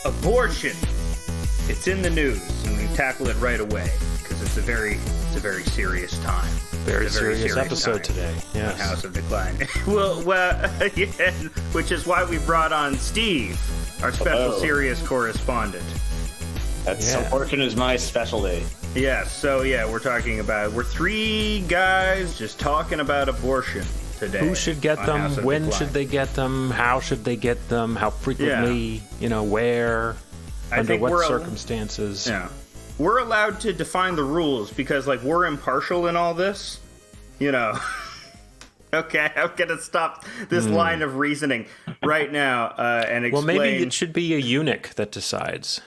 Abortion. It's in the news, and we tackle it right away because it's a very serious time. Very serious episode today. Yes. House of Decline. well, yeah, which is why we brought on Steve, our special serious correspondent. Abortion is my specialty. Yes. So we're three guys just talking about abortion today. Who should get them? When should they get them? How should they get them? How frequently? Where? Under what circumstances? Yeah. We're allowed to define the rules because, we're impartial in all this. Okay, I'm going to stop this line of reasoning right now and explain. Well, maybe it should be a eunuch that decides.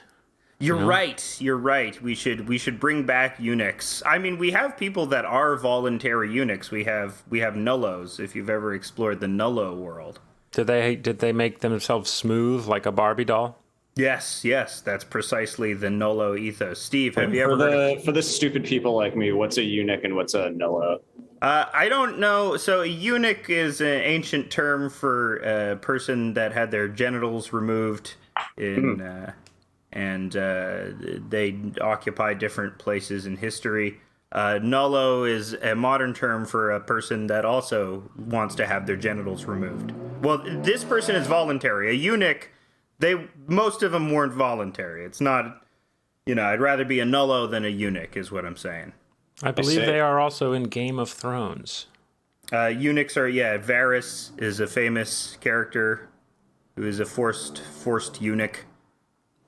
You're right. We should bring back eunuchs. I mean, we have people that are voluntary eunuchs. We have nullos, if you've ever explored the nullo world. Did they make themselves smooth like a Barbie doll? Yes, that's precisely the nullo ethos. Steve, have you ever for the stupid people like me, what's a eunuch and what's a nullo? I don't know. So a eunuch is an ancient term for a person that had their genitals removed and they occupy different places in history. Nullo is a modern term for a person that also wants to have their genitals removed. Well, this person is voluntary. A eunuch, most of them weren't voluntary. It's not, I'd rather be a nullo than a eunuch is what I'm saying. I believe they are also in Game of Thrones. Eunuchs are, Varys is a famous character who is a forced eunuch.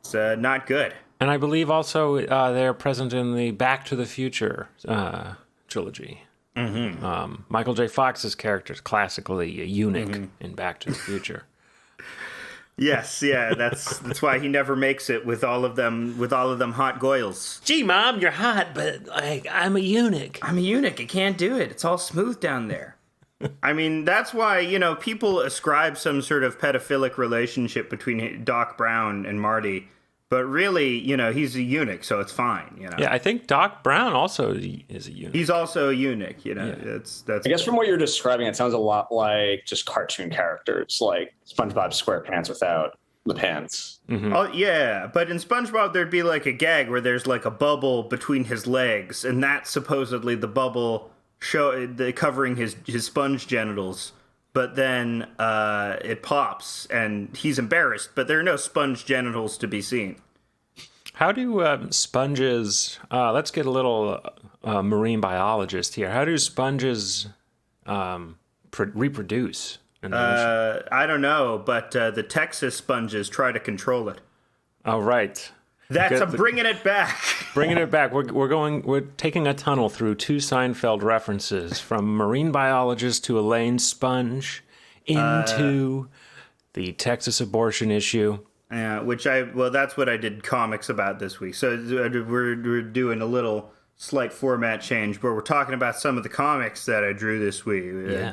It's not good. And I believe also they're present in the Back to the Future trilogy. Mm-hmm. Michael J. Fox's character is classically a eunuch in Back to the Future. Yes, that's why he never makes it with all of them hot goyles. Gee, Mom, you're hot, but I'm a eunuch. I'm a eunuch. I can't do it. It's all smooth down there. I mean, that's why, people ascribe some sort of pedophilic relationship between Doc Brown and Marty. But really, he's a eunuch, so it's fine, Yeah, I think Doc Brown also is a eunuch. He's also a eunuch, That's. I guess from what you're describing, it sounds a lot like just cartoon characters, like SpongeBob SquarePants without the pants. Mm-hmm. Oh, yeah, but in SpongeBob, there'd be a gag where there's a bubble between his legs, and that's supposedly the bubble covering his sponge genitals. But then it pops, and he's embarrassed, but there are no sponge genitals to be seen. How do sponges... let's get a little marine biologist here. How do sponges reproduce in the ocean? I don't know, but the Texas sponges try to control it. Oh, right. Bringing it back. Bringing it back. We're taking a tunnel through two Seinfeld references from marine biologist to Elaine Sponge into the Texas abortion issue. Yeah, that's what I did comics about this week. So we're doing a little slight format change, but we're talking about some of the comics that I drew this week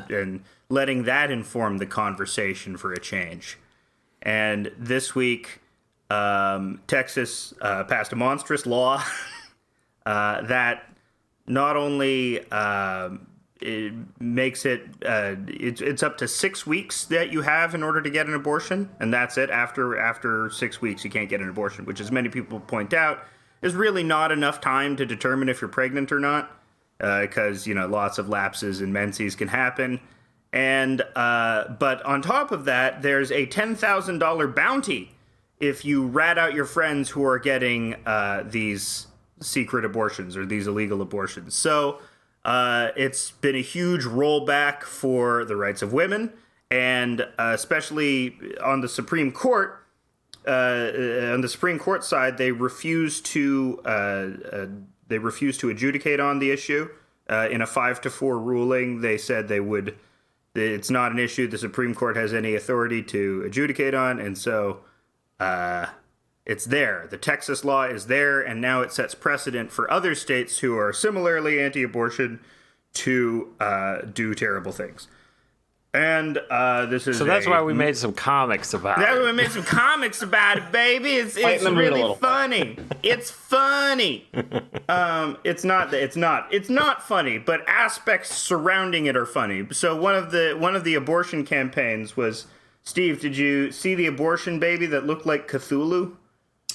and letting that inform the conversation for a change. And this week, Texas passed a monstrous law that not only it makes it's up to 6 weeks that you have in order to get an abortion, and that's it. After 6 weeks, you can't get an abortion, which, as many people point out, is really not enough time to determine if you're pregnant or not, because lots of lapses in menses can happen. And but on top of that, there's a $10,000 bounty if you rat out your friends who are getting these secret abortions or these illegal abortions. So it's been a huge rollback for the rights of women, and especially on the Supreme Court. On the Supreme Court side, they refuse to adjudicate on the issue. In a 5-4 ruling, they said they would. It's not an issue the Supreme Court has any authority to adjudicate on, and so. It's there. The Texas law is there, and now it sets precedent for other states who are similarly anti-abortion to do terrible things. And this is that's why we made some comics about it. That's why we made some comics about it, baby. It's really funny. It's funny. It's not funny, but aspects surrounding it are funny. So one of the abortion campaigns was, Steve, did you see the abortion baby that looked like Cthulhu?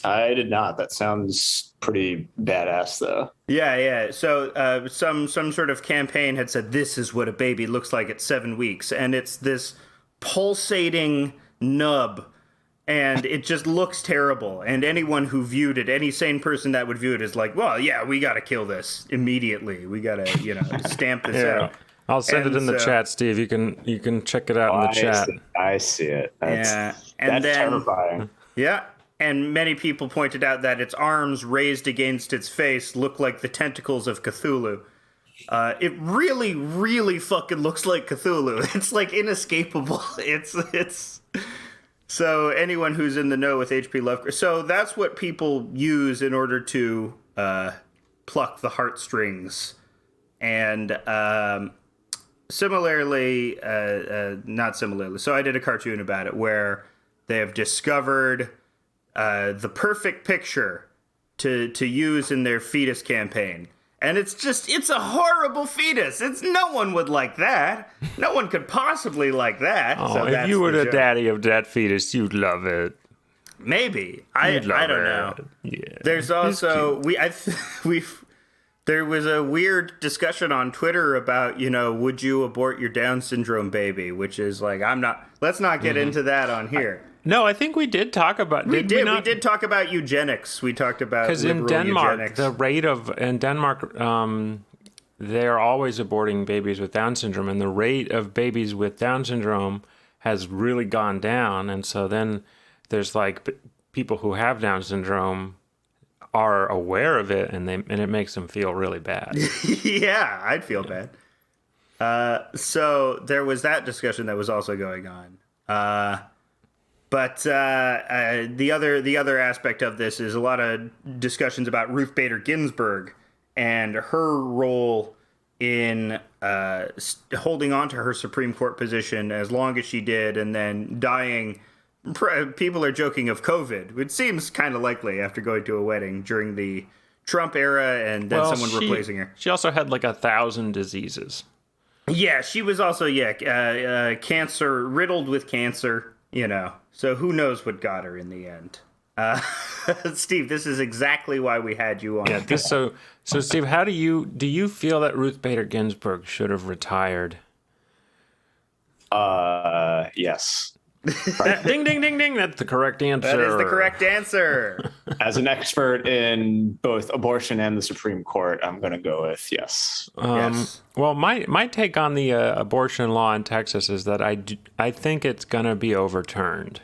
I did not. That sounds pretty badass, though. Yeah. So some sort of campaign had said this is what a baby looks like at 7 weeks, and it's this pulsating nub, and it just looks terrible. And anyone who viewed it, any sane person that would view it, is like, well, yeah, we got to kill this immediately. We got to stamp this out. I'll send it in the chat, Steve. You can check it out in the chat. I see it. That's then, terrifying. Yeah. And many people pointed out that its arms raised against its face look like the tentacles of Cthulhu. It really, really fucking looks like Cthulhu. It's like inescapable. It's so anyone who's in the know with H.P. Lovecraft. So that's what people use in order to pluck the heartstrings. And similarly, not similarly. So I did a cartoon about it where they have discovered the perfect picture to use in their fetus campaign. And it's a horrible fetus. No one would like that. No one could possibly like that. Oh, so if you were the daddy of that fetus, you'd love it. Maybe. I don't know. Yeah. There's also there was a weird discussion on Twitter about, would you abort your Down syndrome baby, which is like, let's not get into that on here. No, I think we did talk about. We did talk about eugenics. We talked about because in Denmark, in Denmark, they're always aborting babies with Down syndrome, and the rate of babies with Down syndrome has really gone down. And so then there's like people who have Down syndrome are aware of it, and it makes them feel really bad. Yeah, I'd feel bad. So there was that discussion that was also going on. But the other aspect of this is a lot of discussions about Ruth Bader Ginsburg and her role in holding on to her Supreme Court position as long as she did, and then dying. People are joking of COVID, which seems kind of likely after going to a wedding during the Trump era, and then someone replacing her. She also had like 1,000 diseases. Yeah, she was also cancer, riddled with cancer. So who knows what got her in the end? Steve, this is exactly why we had you on. Yeah. So Steve, how do you feel that Ruth Bader Ginsburg should have retired? Yes. Ding, ding, ding, ding. That's the correct answer. That is the correct answer. As an expert in both abortion and the Supreme Court, I'm going to go with yes. Yes. Well, my take on the abortion law in Texas is that I think it's going to be overturned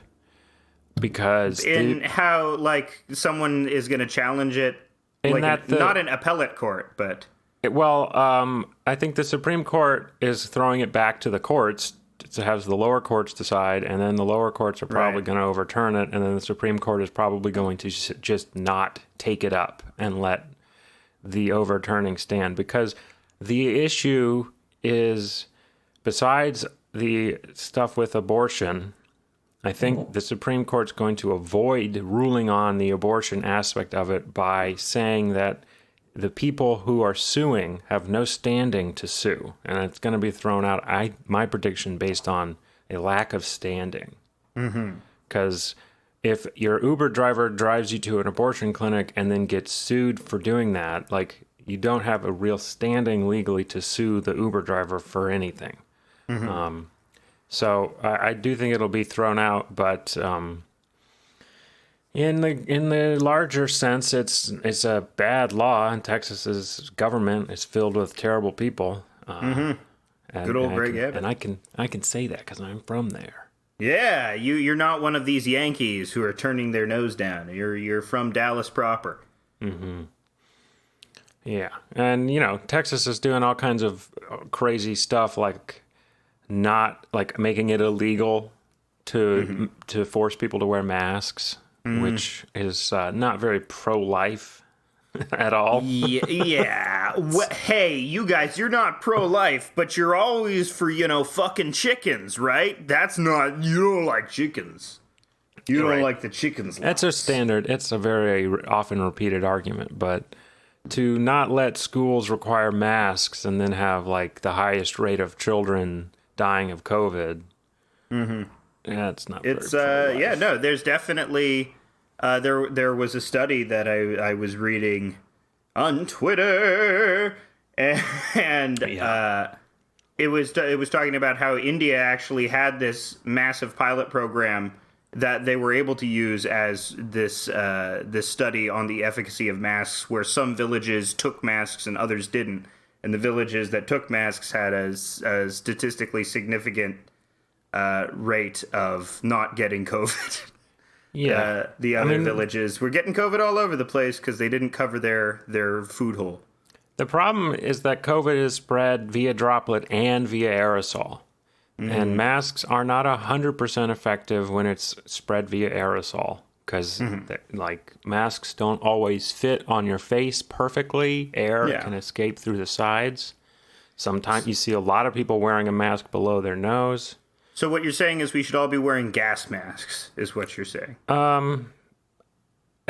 because how someone is going to challenge it, not an appellate court, but I think the Supreme Court is throwing it back to the courts. To have the lower courts decide, and then the lower courts are probably going to overturn it, and then the Supreme Court is probably going to just not take it up and let the overturning stand. Because the issue is, besides the stuff with abortion, I think the Supreme Court's going to avoid ruling on the abortion aspect of it by saying that the people who are suing have no standing to sue, and it's going to be thrown out. My prediction based on a lack of standing. Because if your Uber driver drives you to an abortion clinic and then gets sued for doing that, you don't have a real standing legally to sue the Uber driver for anything. So I do think it'll be thrown out, but in the larger sense, it's a bad law, and Texas's government is filled with terrible people. Good old Greg Abbott. And I can say that because I'm from there. Yeah, you're not one of these Yankees who are turning their nose down. You're from Dallas proper. Yeah, and Texas is doing all kinds of crazy stuff, not making it illegal to force people to wear masks. Which is not very pro-life at all. Yeah. Hey, you guys, you're not pro-life, but you're always for, fucking chickens, right? That's not, you don't like chickens. You don't like the chickens. That's a standard. It's a very often repeated argument, but to not let schools require masks and then have the highest rate of children dying of COVID. Yeah, it's not. It's there's definitely There was a study that I was reading on Twitter, and it was talking about how India actually had this massive pilot program that they were able to use as this study on the efficacy of masks, where some villages took masks and others didn't, and the villages that took masks had a statistically significant rate of not getting COVID. Yeah. The other villages were getting COVID all over the place because they didn't cover their food hole. The problem is that COVID is spread via droplet and via aerosol. And masks are not 100% effective when it's spread via aerosol because like masks don't always fit on your face perfectly. Air can escape through the sides. Sometimes you see a lot of people wearing a mask below their nose. So what you're saying is we should all be wearing gas masks, is what you're saying. I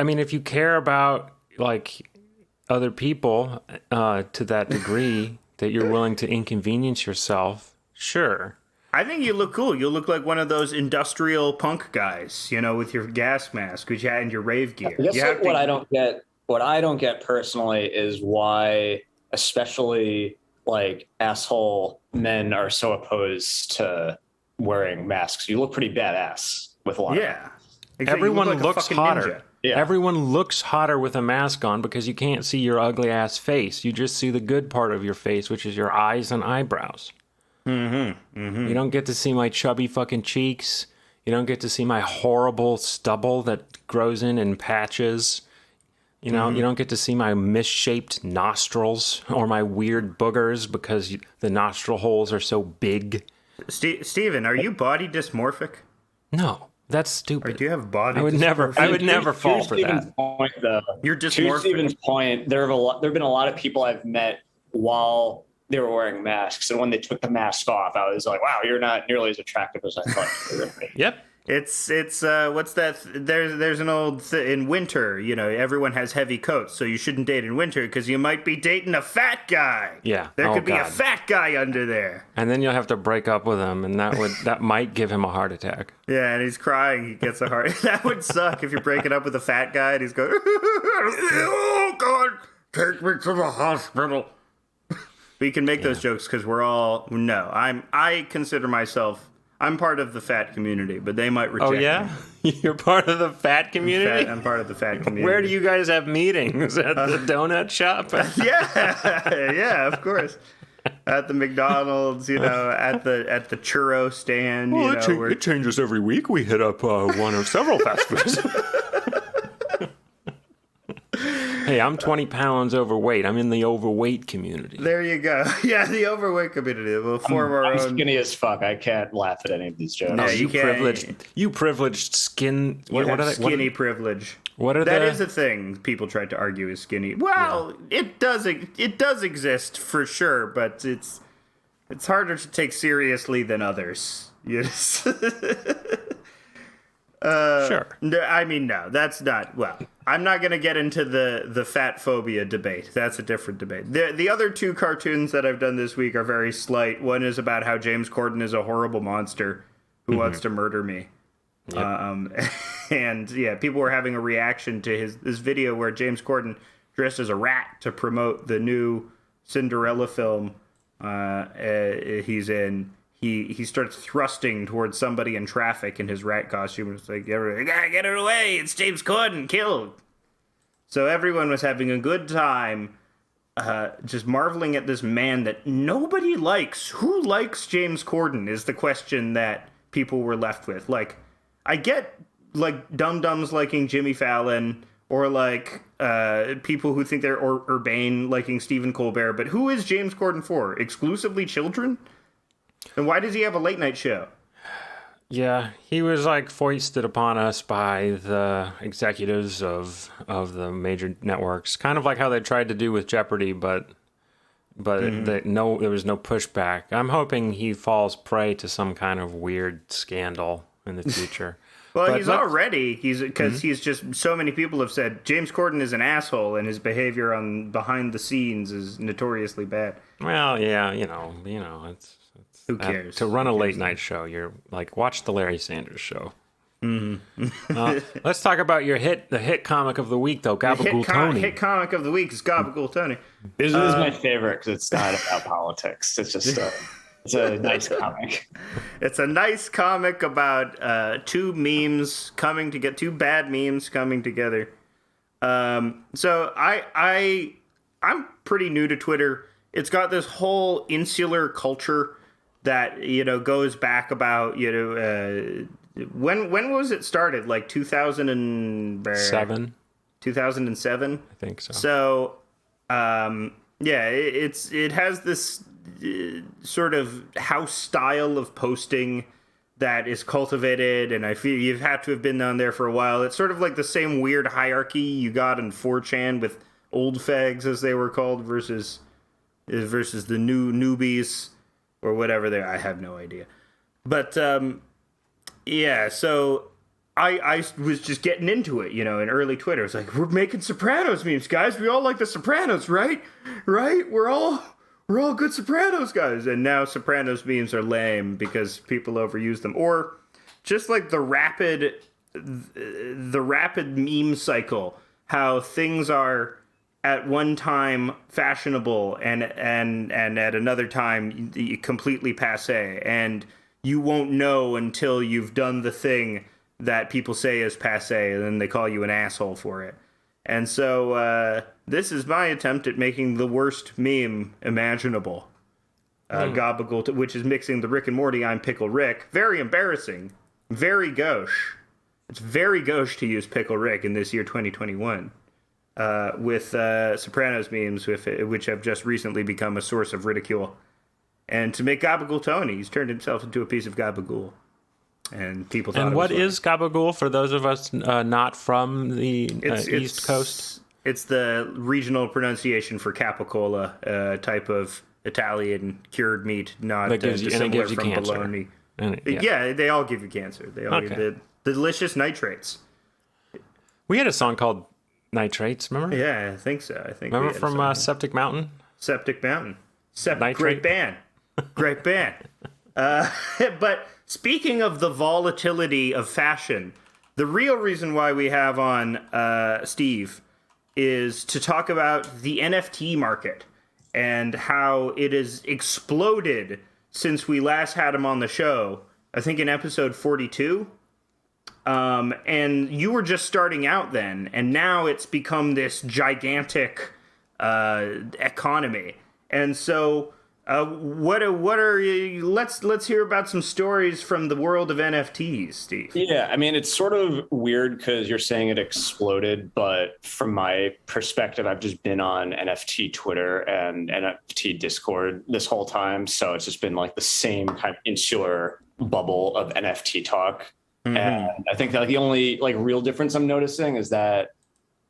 mean, if you care about like other people to that degree that you're willing to inconvenience yourself, sure. I think you look cool. You look like one of those industrial punk guys, with your gas mask and your rave gear. I guess what I don't get personally is why, especially like asshole men, are so opposed to wearing masks. You look pretty badass with a lot. Yeah, exactly. Everyone looks hotter. Ninja. Yeah. Everyone looks hotter with a mask on because you can't see your ugly ass face. You just see the good part of your face, which is your eyes and eyebrows. You don't get to see my chubby fucking cheeks. You don't get to see my horrible stubble that grows in patches. You don't get to see my misshaped nostrils or my weird boogers because the nostril holes are so big. Steven, are you body dysmorphic? No, that's stupid. Or do you have body? I would never fall for that. Point, though, you're dysmorphic. To Steven's point, there have been a lot of people I've met while they were wearing masks, and when they took the mask off, I was like, "Wow, you're not nearly as attractive as I thought you were going to be." Yep. It's what's that? There's an old in winter. Everyone has heavy coats, so you shouldn't date in winter because you might be dating a fat guy. Yeah, there could be a fat guy under there, and then you'll have to break up with him, and that might give him a heart attack. Yeah, and he's crying. He gets a heart. That would suck if you're breaking up with a fat guy and he's going, "Oh God, take me to the hospital." We can make those jokes because I consider myself. I'm part of the fat community, but they might reject me. Oh, yeah? You're part of the fat community? I'm part of the fat community. Where do you guys have meetings? At the donut shop? Yeah, of course. At the McDonald's, at the churro stand. Well, it changes every week. We hit up one of several fast foods. Hey, I'm 20 pounds overweight. I'm in the overweight community. There you go. Yeah, the overweight community. We'll form our own. I'm skinny as fuck. I can't laugh at any of these jokes. No, you privileged skin. Skinny privilege. That is a thing people tried to argue is skinny. Well, it does exist for sure, but it's harder to take seriously than others. Yes. Sure. No, that's not. Well, I'm not going to get into the fat phobia debate. That's a different debate. The other two cartoons that I've done this week are very slight. One is about how James Corden is a horrible monster who wants to murder me. Yep. And people were having a reaction to this video where James Corden dressed as a rat to promote the new Cinderella film he's in. He starts thrusting towards somebody in traffic in his rat costume. It's like, gotta get it away. It's James Corden, killed. So everyone was having a good time just marveling at this man that nobody likes. Who likes James Corden is the question that people were left with. Like, I get, like, dum-dums liking Jimmy Fallon or, like, people who think they're urbane liking Stephen Colbert. But who is James Corden for? Exclusively children? And why does he have a late night show? Yeah, he was like foisted upon us by the executives of the major networks, kind of like how they tried to do with Jeopardy, but there was no pushback. I'm hoping he falls prey to some kind of weird scandal in the future. Well, he's just so many people have said James Corden is an asshole and his behavior on behind the scenes is notoriously bad. Well, yeah, it's who cares? To run a late night show, you're like, watch the Larry Sanders Show. Let's talk about the hit comic of the week, though. Gabagool Tony. Hit comic of the week is Gabagool Tony. This is my favorite because it's not about politics. It's just it's a nice comic. It's a nice comic about two bad memes coming together. So I'm pretty new to Twitter. It's got this whole insular culture that, goes back about, when was it started? Like 2007? 2007? I think so. So, it has this sort of house style of posting that is cultivated, and I feel you've had to have been on there for a while. It's sort of like the same weird hierarchy you got in 4chan with old fags, as they were called, versus the new newbies or whatever they are. I have no idea. But so I was just getting into it, in early Twitter. It's like, we're making Sopranos memes, guys. We all like the Sopranos, right? We're all good Sopranos guys. And now Sopranos memes are lame because people overuse them, or just like the rapid meme cycle, how things are at one time fashionable and at another time completely passé, and you won't know until you've done the thing that people say is passé, and then they call you an asshole for it. And so this is my attempt at making the worst meme imaginable. Gabagool, which is mixing the Rick and Morty I'm Pickle Rick. Very embarrassing. Very gauche. It's very gauche to use Pickle Rick in this year 2021. With Sopranos memes, which have just recently become a source of ridicule. And to make Gabagool Tony, he's turned himself into a piece of gabagool. And people thought. And what is gabagool for those of us not from the East Coast? It's the regional pronunciation for capicola, type of Italian cured meat, not dissimilar from bologna. Yeah, they all give you cancer. They all give the delicious nitrates. We had a song called Nitrates, remember? Yeah, I think so. Remember from Septic Mountain? Septic Mountain. Great band. Great band. But speaking of the volatility of fashion, the real reason why we have on Steve is to talk about the NFT market and how it has exploded since we last had him on the show, I think in episode 42. And you were just starting out then, and now it's become this gigantic economy. And so what are you, let's hear about some stories from the world of NFTs, Steve. Yeah, I mean, it's sort of weird because you're saying it exploded, but from my perspective, I've just been on NFT Twitter and NFT Discord this whole time, so it's just been like the same kind of insular bubble of NFT talk. Mm-hmm. And I think that the only like real difference I'm noticing is that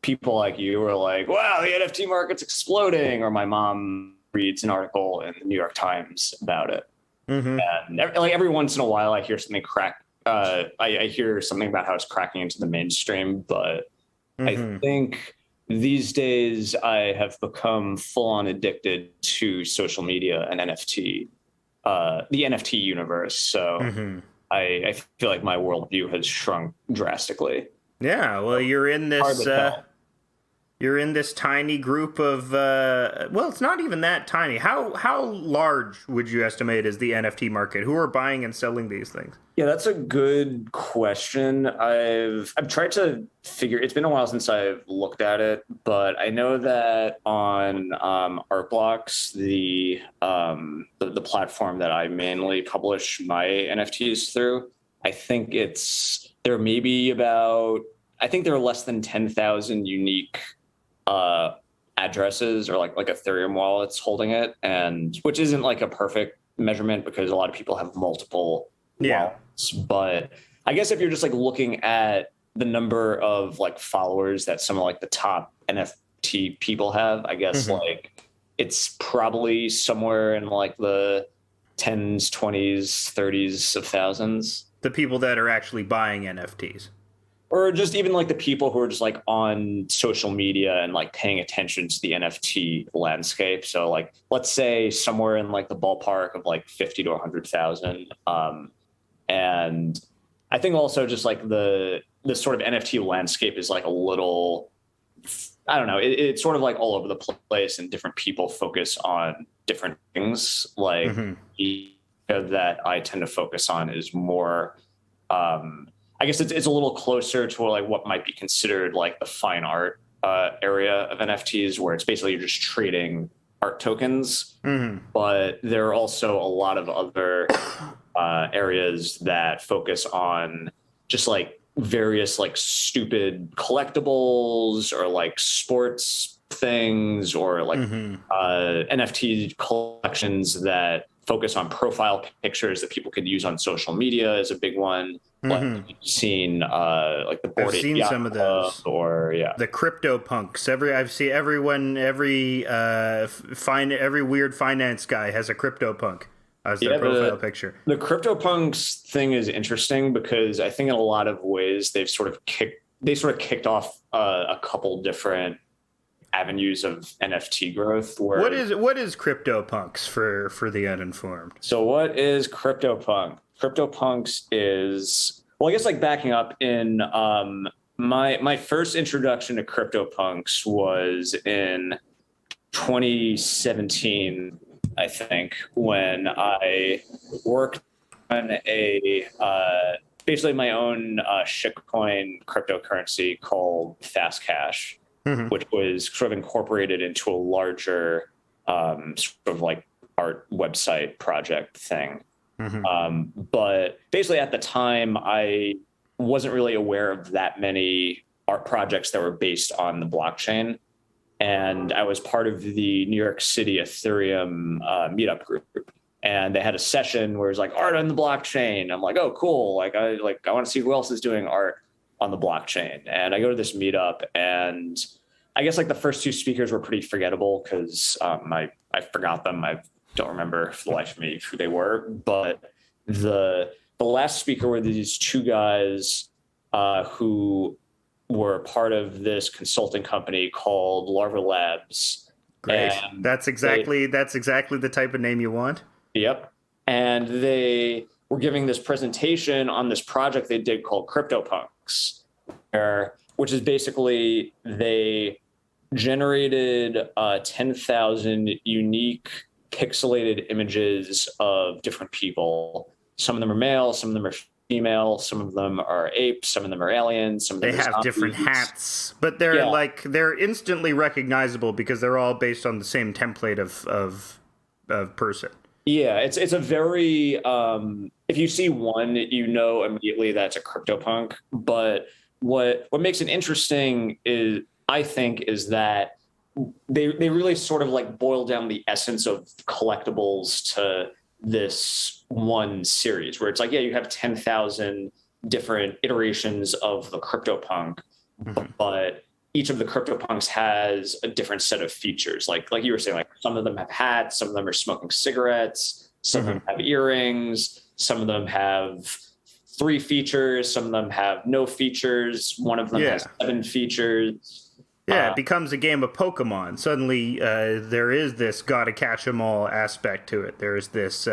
people like you are like, wow, the NFT market's exploding, or my mom reads an article in the New York Times about it. Mm-hmm. And every once in a while I hear something I hear something about how it's cracking into the mainstream, but I think these days I have become full on addicted to social media and NFT, the NFT universe. So I feel like my worldview has shrunk drastically. Yeah, well, you're in this tiny group of well, it's not even that tiny. How large would you estimate is the NFT market? Who are buying and selling these things? Yeah, that's a good question. I've tried to figure. It's been a while since I've looked at it, but I know that on Artblocks, the platform that I mainly publish my NFTs through, I think there may be about. I think there are less than 10,000 unique addresses or like Ethereum wallets holding it, and which isn't like a perfect measurement because a lot of people have multiple wallets. But I guess if you're just like looking at the number of like followers that some of like the top NFT people have, I guess like it's probably somewhere in like the 10s, 20s, 30s of thousands. The people that are actually buying NFTs. Or just even like the people who are just like on social media and like paying attention to the NFT landscape. So like, let's say somewhere in like the ballpark of like 50 to 100,000. And I think also just like the sort of NFT landscape is like a little, I don't know, it's sort of like all over the place, and different people focus on different things. Like the that I tend to focus on is more, I guess it's a little closer to like what might be considered like the fine art area of NFTs, where it's basically you're just trading art tokens. But there are also a lot of other areas that focus on just like various like stupid collectibles or like sports things, or like NFT collections that focus on profile pictures that people could use on social media is a big one. Like you've seen like the Bored Ape Yacht some of Club, those, or the CryptoPunks. I've seen everyone, every weird finance guy has a CryptoPunk as their profile picture. The CryptoPunks thing is interesting because I think in a lot of ways they've sort of kicked off a couple different avenues of NFT growth. What is CryptoPunks for the uninformed? So what is CryptoPunk? CryptoPunks is, well, I guess like backing up in my first introduction to CryptoPunks was in 2017, I think, when I worked on a basically my own shitcoin cryptocurrency called Fast Cash, which was sort of incorporated into a larger sort of like art website project thing. But basically at the time, I wasn't really aware of that many art projects that were based on the blockchain. And I was part of the New York City Ethereum meetup group. And they had a session where it was like art on the blockchain. I'm like, oh, cool. I want to see who else is doing art on the blockchain. And I go to this meetup, and I guess like the first two speakers were pretty forgettable because I forgot them. I don't remember for the life of me who they were. But the last speaker were these two guys who were part of this consulting company called Larva Labs. Great. And that's exactly the type of name you want. Yep. And they were giving this presentation on this project they did called CryptoPunks, which is basically they generated 10,000 unique pixelated images of different people. Some of them are male, some of them are female, some of them are apes, some of them are aliens, some of them they have different hats, but they're instantly recognizable because they're all based on the same template of person. Yeah, it's a very if you see one, you know immediately that's a CryptoPunk. But what makes it interesting is, I think, is that they really sort of like boil down the essence of collectibles to this one series, where it's like, yeah, you have 10,000 different iterations of the CryptoPunk, but each of the CryptoPunks has a different set of features. Like you were saying, like some of them have hats, some of them are smoking cigarettes, some of them have earrings, some of them have 3 features, some of them have no features, one of them has 7 features. Yeah, it becomes a game of Pokemon. Suddenly, there is this gotta catch 'em all aspect to it. There is this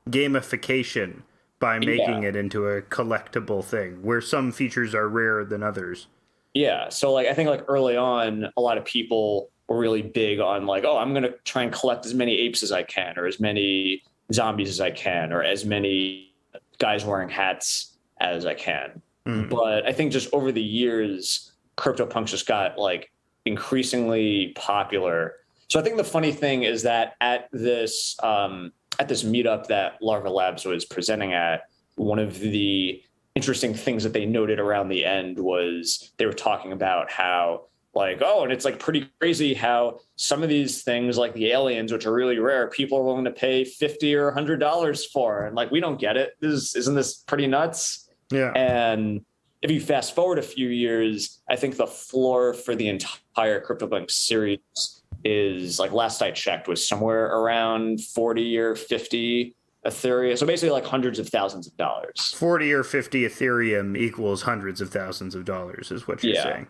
gamification by making it into a collectible thing, where some features are rarer than others. Yeah, so like I think like early on, a lot of people were really big on like, oh, I'm gonna try and collect as many apes as I can, or as many zombies as I can, or as many guys wearing hats as I can. But I think just over the years, CryptoPunks just got like increasingly popular. So I think the funny thing is that at this meetup that Larva Labs was presenting at, one of the interesting things that they noted around the end was they were talking about how like, oh, and it's like pretty crazy how some of these things like the aliens, which are really rare, people are willing to pay $50 or $100 for. And like, we don't get it. Isn't this pretty nuts? Yeah. And if you fast forward a few years, I think the floor for the entire CryptoPunk series is, like last I checked, was somewhere around 40 or 50 Ethereum. So basically like hundreds of thousands of dollars. 40 or 50 Ethereum equals hundreds of thousands of dollars is what you're saying.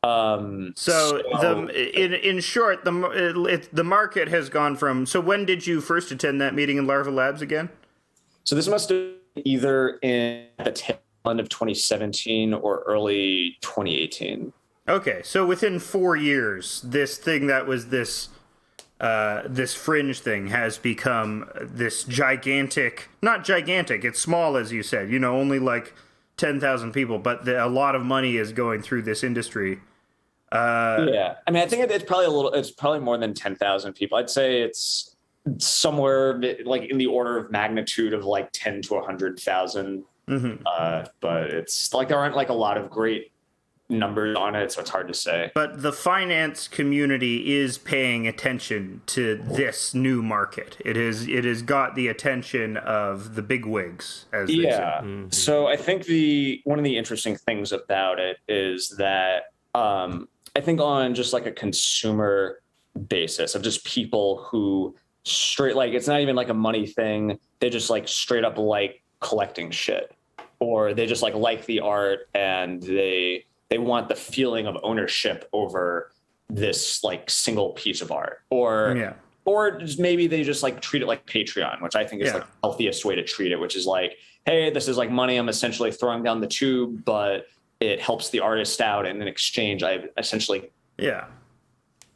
In short, the market has gone from... So when did you first attend that meeting in Larva Labs again? So this must have been either in the end of 2017 or early 2018. Okay, so within 4 years, this thing that was this fringe thing has become this gigantic, not gigantic, it's small, as you said, only like 10,000 people, but a lot of money is going through this industry. Yeah. I mean, I think it's probably more than 10,000 people. I'd say it's somewhere like in the order of magnitude of like 10 to 100,000. But it's like, there aren't like a lot of great numbers on it, so it's hard to say. But the finance community is paying attention to this new market. It has got the attention of the bigwigs, as they say. So I think one of the interesting things about it is that I think on just like a consumer basis of just people who straight, like, it's not even like a money thing. They just like straight up like collecting shit, or they just like the art, and they want the feeling of ownership over this like single piece of art, or just maybe they just like treat it like Patreon, which I think is like the healthiest way to treat it, which is like, hey, this is like money I'm essentially throwing down the tube, but it helps the artist out, and in exchange, I essentially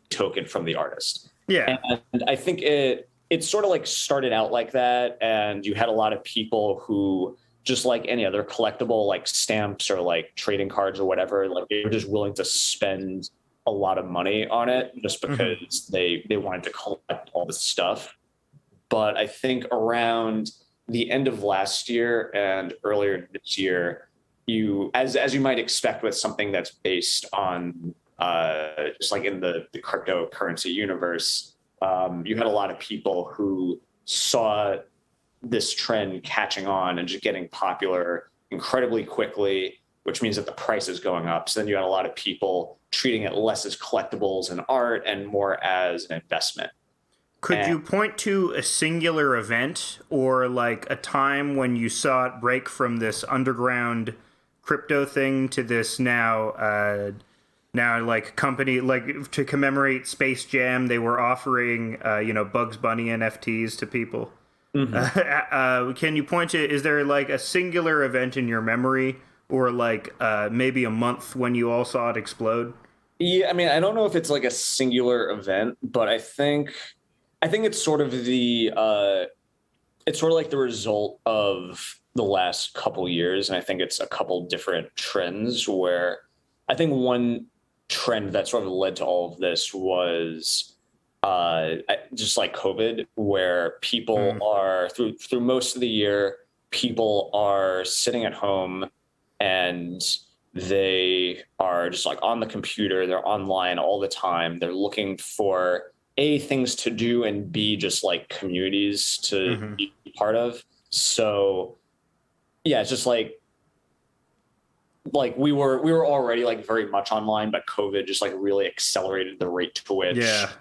token from the artist. And I think it sort of like started out like that, and you had a lot of people who, just like any other collectible, like stamps or like trading cards or whatever, like they were just willing to spend a lot of money on it just because they wanted to collect all this stuff. But I think around the end of last year and earlier this year, as you might expect with something that's based on just like in the cryptocurrency universe, you had a lot of people who saw this trend catching on and just getting popular incredibly quickly, which means that the price is going up. So then you had a lot of people treating it less as collectibles and art and more as an investment. Could you point to a singular event or like a time when you saw it break from this underground crypto thing to this now like company, like to commemorate Space Jam, they were offering Bugs Bunny NFTs to people? Can you point to, is there like a singular event in your memory, or like maybe a month when you all saw it explode? Yeah, I mean, I don't know if it's like a singular event, but I think it's sort of it's sort of like the result of the last couple years, and I think it's a couple different trends, where I think one trend that sort of led to all of this was just like COVID, where people are through most of the year, people are sitting at home and they are just like on the computer, they're online all the time. They're looking for A, things to do, and B, just like communities to be part of. So yeah, it's just like we were already like very much online, but COVID just like really accelerated the rate to which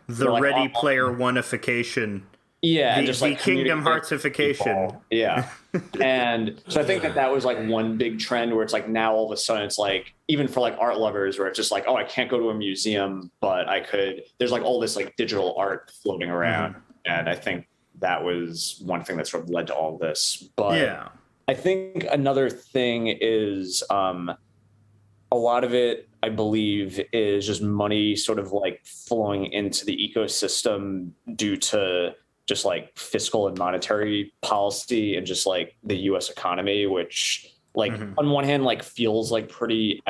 the like Ready Player Oneification. Just like Kingdom Heartsification. And so I think that was like one big trend, where it's like now all of a sudden it's like, even for like art lovers, where it's just like, oh, I can't go to a museum, but there's like all this like digital art floating around. And I think that was one thing that sort of led to all this. But I think another thing is a lot of it, I believe, is just money sort of like flowing into the ecosystem due to just like fiscal and monetary policy and just like the US economy, which like on one hand like feels like pretty,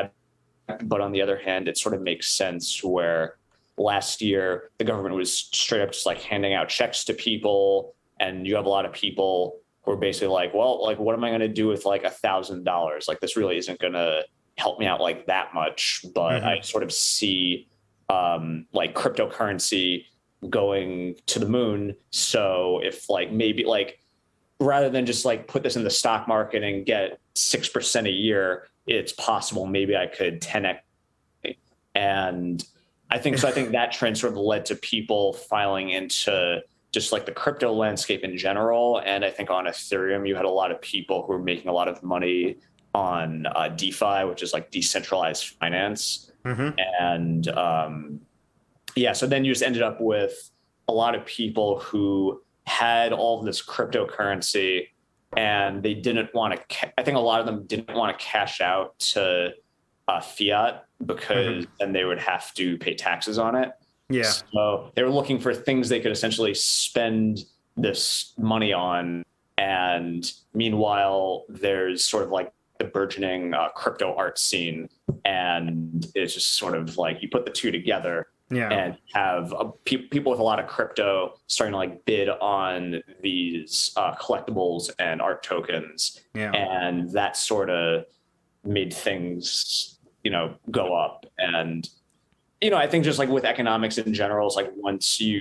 but on the other hand, it sort of makes sense, where last year the government was straight up just like handing out checks to people, and you have a lot of people who are basically like, well, like, what am I going to do with like $1,000? Like, this really isn't going to help me out like that much, but I sort of see like cryptocurrency going to the moon. So if like maybe like rather than just like put this in the stock market and get 6% a year, it's possible maybe I could 10x. And I think that trend sort of led to people filing into just like the crypto landscape in general. And I think on Ethereum, you had a lot of people who were making a lot of money on DeFi, which is like decentralized finance. And so then you just ended up with a lot of people who had all of this cryptocurrency, and they didn't want to. I think a lot of them didn't want to cash out to fiat because then they would have to pay taxes on it. Yeah. So they were looking for things they could essentially spend this money on. And meanwhile, there's sort of like the burgeoning crypto art scene. And it's just sort of like you put the two together and have people with a lot of crypto starting to like bid on these collectibles and art tokens. Yeah. And that sort of made things, go up. And, I think just like with economics in general, it's like once you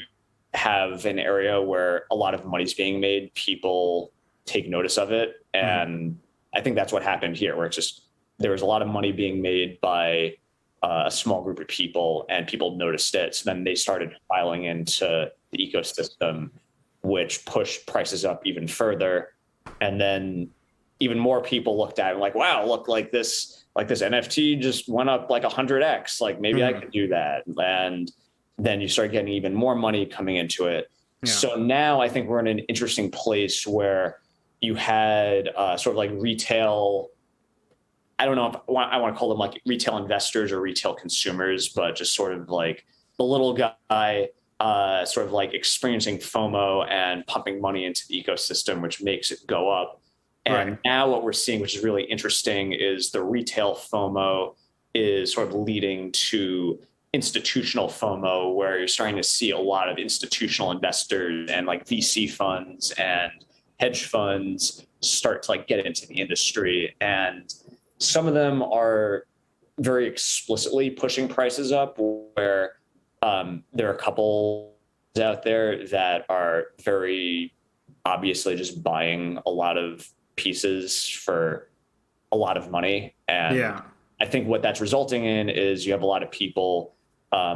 have an area where a lot of money's being made, people take notice of it. And I think that's what happened here, where it's just there was a lot of money being made by a small group of people, and people noticed it. So then they started filing into the ecosystem, which pushed prices up even further. And then even more people looked at it like, wow, look, like this NFT just went up like 100x. Like maybe I could do that. And then you start getting even more money coming into it. Yeah. So now I think we're in an interesting place where you had sort of like retail. I don't know if I want to call them like retail investors or retail consumers, but just sort of like the little guy sort of like experiencing FOMO and pumping money into the ecosystem, which makes it go up. And now what we're seeing, which is really interesting, is the retail FOMO is sort of leading to institutional FOMO, where you're starting to see a lot of institutional investors and like VC funds and hedge funds start to like get into the industry. And some of them are very explicitly pushing prices up, where there are a couple out there that are very obviously just buying a lot of pieces for a lot of money. And I think what that's resulting in is you have a lot of people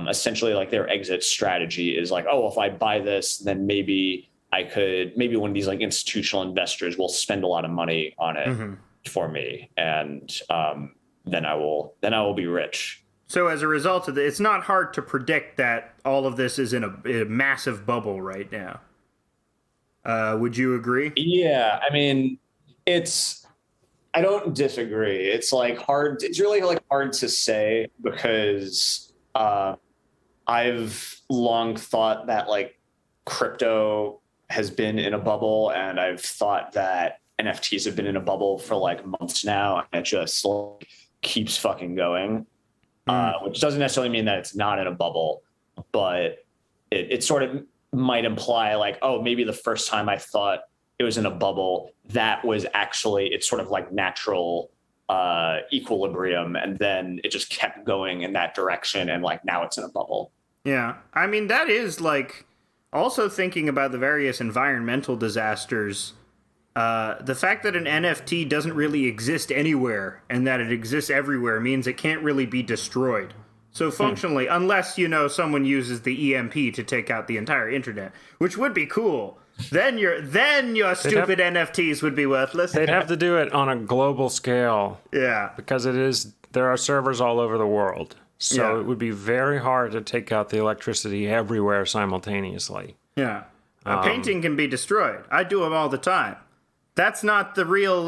essentially like their exit strategy is like, oh, if I buy this, then maybe one of these like institutional investors will spend a lot of money on it for me. And then I will be rich. So as a result of it, it's not hard to predict that all of this is in a massive bubble right now. Would you agree? Yeah. I mean, I don't disagree. It's like hard. It's really like hard to say because I've long thought that like crypto has been in a bubble, and I've thought that NFTs have been in a bubble for like months now, and it just like keeps fucking going. Which doesn't necessarily mean that it's not in a bubble, but it sort of might imply like, oh, maybe the first time I thought it was in a bubble, that was actually it's sort of like natural equilibrium, and then it just kept going in that direction, and like now it's in a bubble. Yeah, I mean that is like also thinking about the various environmental disasters. The fact that an NFT doesn't really exist anywhere and that it exists everywhere means it can't really be destroyed. So functionally, unless, someone uses the EMP to take out the entire internet, which would be cool. Then your stupid NFTs would be worthless. They'd have to do it on a global scale. Yeah. Because there are servers all over the world. So it would be very hard to take out the electricity everywhere simultaneously. Yeah. A painting can be destroyed. I do them all the time. That's not the real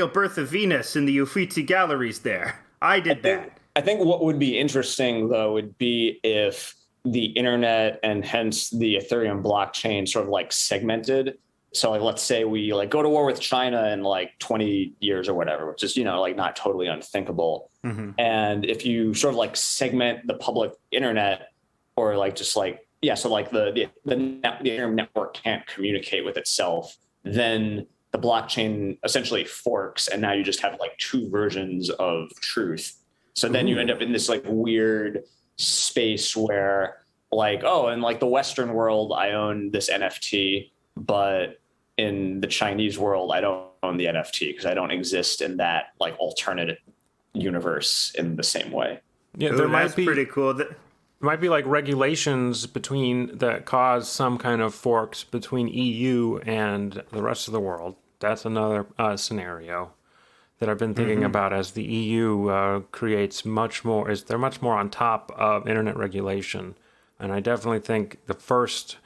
birth of Venus in the Uffizi galleries there. I did that. I think what would be interesting, though, would be if the internet and hence the Ethereum blockchain sort of like segmented. So like, let's say we like go to war with China in like 20 years or whatever, which is, like not totally unthinkable. And if you sort of like segment the public internet or like just like, so like the internet network can't communicate with itself, then the blockchain essentially forks, and now you just have like two versions of truth. So then you end up in this like weird space where like, oh, in like the Western world, I own this NFT, but in the Chinese world, I don't own the NFT because I don't exist in that like alternate universe in the same way. Yeah, there might be pretty cool. Might be like regulations that cause some kind of forks between EU and the rest of the world. That's another scenario that I've been thinking about as the EU creates much more. They're much more on top of internet regulation, and I definitely think the first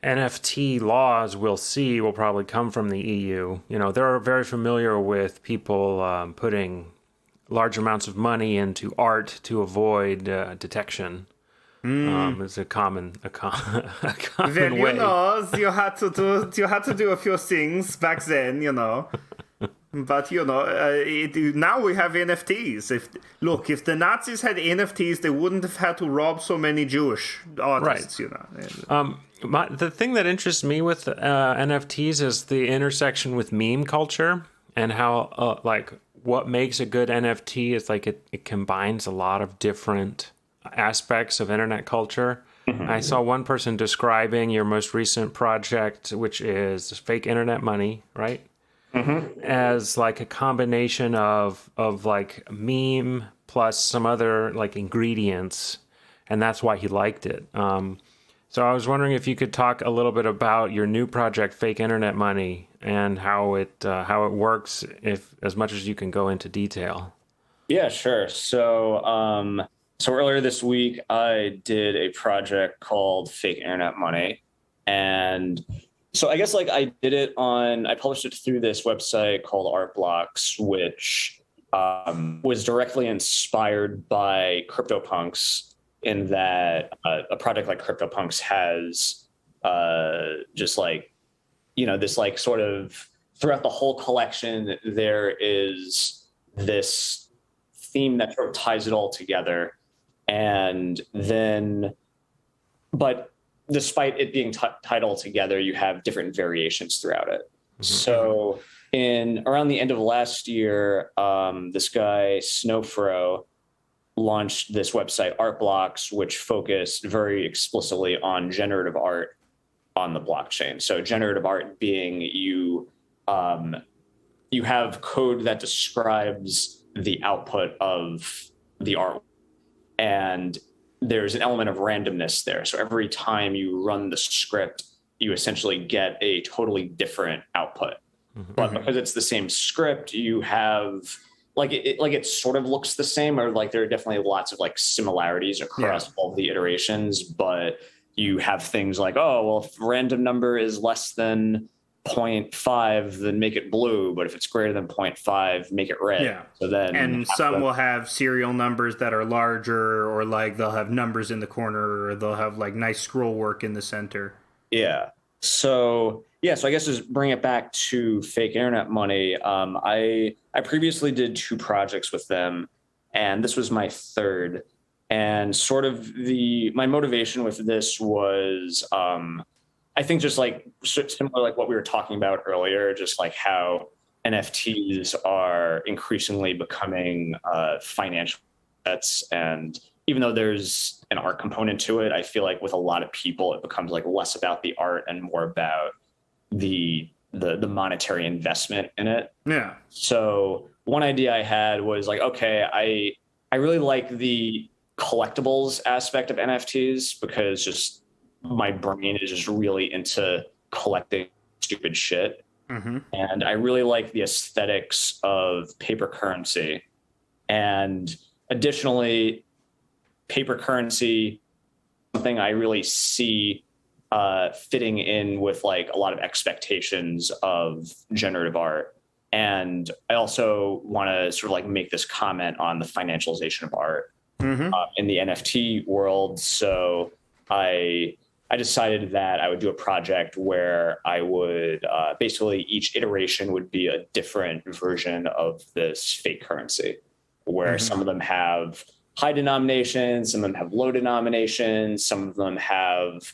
NFT laws we'll see will probably come from the EU. You know, they're very familiar with people putting large amounts of money into art to avoid detection. It's a common a common way. You had to do a few things back then, But now we have NFTs. If the Nazis had NFTs, they wouldn't have had to rob so many Jewish artists. Right. The thing that interests me with NFTs is the intersection with meme culture and how what makes a good NFT is it combines a lot of different aspects of internet culture. Mm-hmm. I saw one person describing your most recent project, which is fake internet money, right? Mm-hmm. As a combination of meme plus some other ingredients, and that's why he liked it. So I was wondering if you could talk a little bit about your new project, Fake Internet Money, and how it works, if as much as you can go into detail. Yeah, sure. So earlier this week, I did a project called Fake Internet Money, and so I guess I published it through this website called Art Blocks, which was directly inspired by CryptoPunks, in that a project like CryptoPunks has this sort of throughout the whole collection, there is this theme that sort of ties it all together. And then, but despite it being tied all together, you have different variations throughout it. Mm-hmm. So around the end of last year, this guy, Snowfro, launched this website, Art Blocks, which focused very explicitly on generative art on the blockchain. So generative art being you have code that describes the output of the art, and there's an element of randomness there. So every time you run the script, you essentially get a totally different output. Mm-hmm. But because it's the same script, you have it sort of looks the same, or there are definitely lots of similarities across all the iterations, but you have things if random number is less than 0.5, then make it blue, but if it's greater than 0.5, make it red. Yeah. So then, and some will have serial numbers that are larger, or they'll have numbers in the corner, or they'll have nice scroll work in the center. Yeah. So I guess just bring it back to Fake Internet Money. I previously did 2 projects with them, and this was my third. And sort of my motivation with this was, I think just similar what we were talking about earlier, just how NFTs are increasingly becoming financial assets. And even though there's an art component to it, I feel with a lot of people, it becomes less about the art and more about the monetary investment in it. Yeah. So one idea I had was okay, I really like the collectibles aspect of NFTs, because just my brain is just really into collecting stupid shit. Mm-hmm. And I really like the aesthetics of paper currency. And additionally, paper currency, something I really see fitting in with a lot of expectations of generative art. And I also want to sort of make this comment on the financialization of art in the NFT world. So I decided that I would do a project where I would basically each iteration would be a different version of this fake currency, where some of them have high denominations, some of them have low denominations, some of them have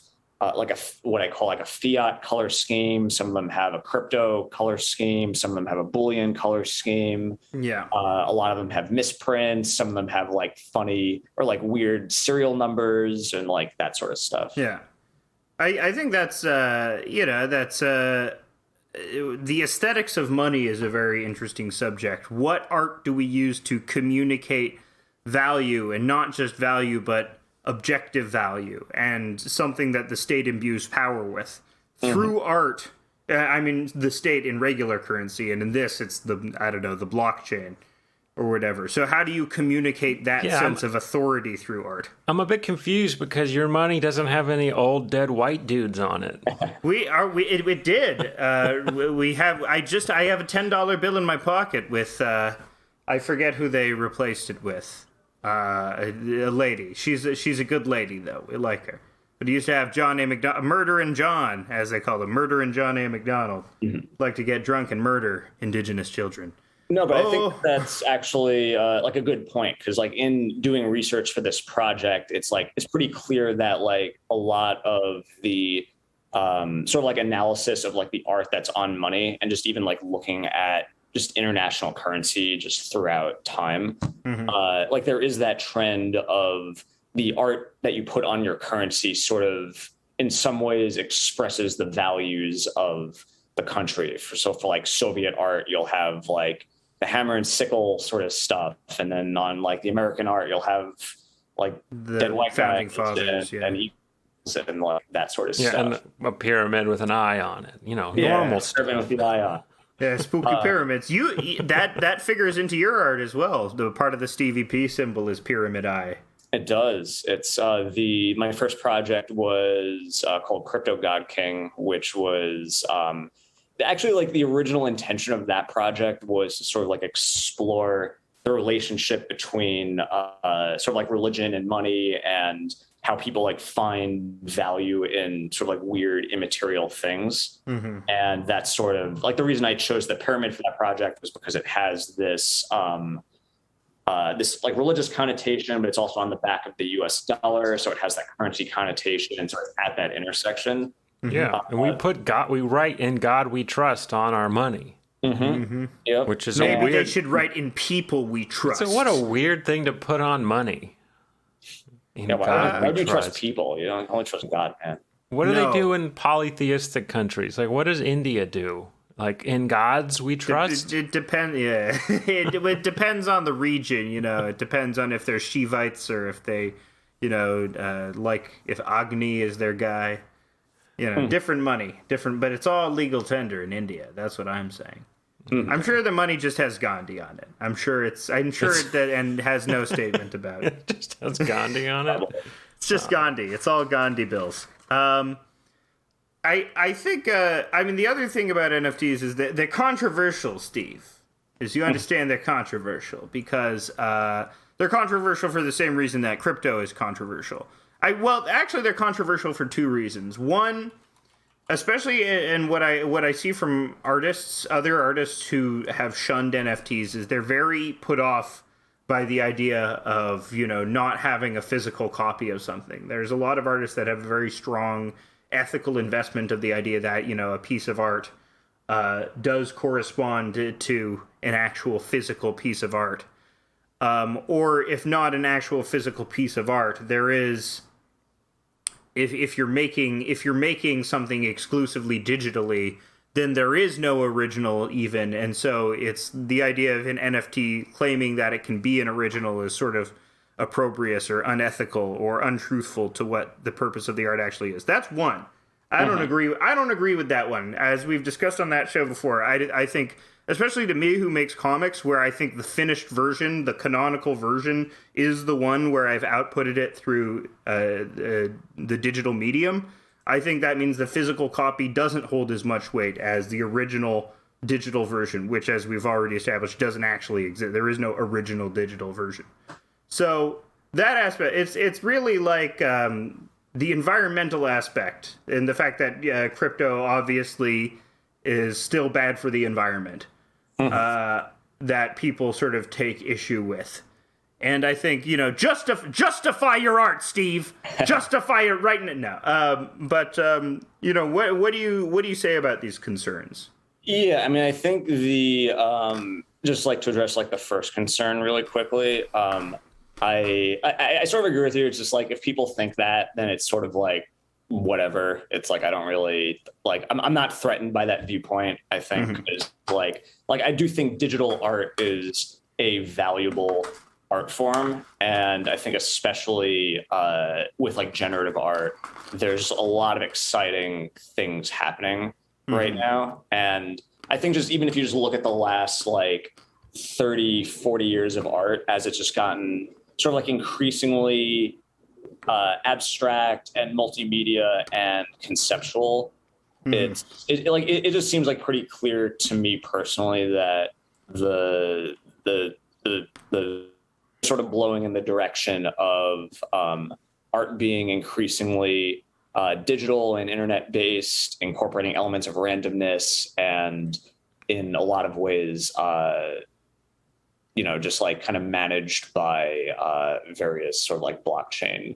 what I call a fiat color scheme. Some of them have a crypto color scheme. Some of them have a Boolean color scheme. Yeah. A lot of them have misprints. Some of them have funny or weird serial numbers and that sort of stuff. Yeah. I think that's, the aesthetics of money is a very interesting subject. What art do we use to communicate value, and not just value, but objective value, and something that the state imbues power with through art? I mean, the state in regular currency, and in this, it's the blockchain. or whatever. So how do you communicate that sense of authority through art? I'm a bit confused because your money doesn't have any old dead white dudes on it. It did. We have. I have a $10 bill in my pocket with. I forget who they replaced it with. A lady. She's a good lady though. We like her. But he used to have John A. McDonald, Murder and John, as they call him, Murder and John A. McDonald. Like to get drunk and murder indigenous children. No, but I think that's actually like a good point, because like in doing research for this project, it's pretty clear that like a lot of the sort of like analysis of like the art that's on money, and just even like looking at just international currency just throughout time, like there is that trend of the art that you put on your currency sort of in some ways expresses the values of the country. So for like Soviet art, you'll have like the hammer and sickle sort of stuff. And then on like the American art, you'll have like the dead white founding guys fathers, and like that sort of stuff. And a pyramid with an eye on it, normal stuff. With the eye on. Yeah, spooky pyramids. That figures into your art as well. The part of the Stevie P symbol is pyramid eye. It does. It's my first project was called Crypto God King, which was actually like the original intention of that project was to sort of like explore the relationship between sort of like religion and money, and how people like find value in sort of like weird immaterial things. And that's sort of like the reason I chose the pyramid for that project was because it has this this like religious connotation, but it's also on the back of the US dollar. So it has that currency connotation and sort of at that intersection. Yeah. And we write "In God We Trust" on our money. Yep. Which is Maybe a weird. they should write "In People We Trust." So what a weird thing to put on money. Why do you trust people? You don't only trust God, man. What do they do in polytheistic countries? Like, what does India do? Like, in gods we trust? It depends. Yeah, it depends on the region. It depends on if they're Shivites or if they, like if Agni is their guy. Different money, different, but it's all legal tender in India. That's what I'm saying. I'm sure the money just has Gandhi on it. I'm sure it and has no statement about it. It just has Gandhi on it. It's just Gandhi. It's all Gandhi bills. I think. The other thing about NFTs is that they're controversial, Steve. Is you understand they're controversial because they're controversial for the same reason that crypto is controversial. Actually, they're controversial for two reasons. One, especially in what I see from other artists who have shunned NFTs, is they're very put off by the idea of, not having a physical copy of something. There's a lot of artists that have a very strong ethical investment of the idea that, a piece of art does correspond to an actual physical piece of art. Or if not an actual physical piece of art, there is... If you're making something exclusively digitally, then there is no original even, and so it's the idea of an NFT claiming that it can be an original is sort of opprobrious or unethical or untruthful to what the purpose of the art actually is. That's one. I don't agree. I don't agree with that one. As we've discussed on that show before, I think, especially to me who makes comics, where I think the finished version, the canonical version, is the one where I've outputted it through the digital medium. I think that means the physical copy doesn't hold as much weight as the original digital version, which, as we've already established, doesn't actually exist. There is no original digital version. So that aspect, it's really like the environmental aspect and the fact that crypto obviously is still bad for the environment. That people sort of take issue with. And I think, justify your art, Steve. Justify it right now. What do you say about these concerns? Yeah, I think the just like to address like the first concern really quickly. I sort of agree with you. It's just like if people think that, then it's sort of like whatever. It's like I don't really like. I'm not threatened by that viewpoint. I think is like I do think digital art is a valuable art form, and I think especially with like generative art, there's a lot of exciting things happening right now. And I think just even if you just look at the last like 30, 40 years of art as it's just gotten sort of like increasingly abstract and multimedia and conceptual. It just seems like pretty clear to me personally that the sort of blowing in the direction of art being increasingly digital and internet based, incorporating elements of randomness, and in a lot of ways, just like kind of managed by various sort of like blockchain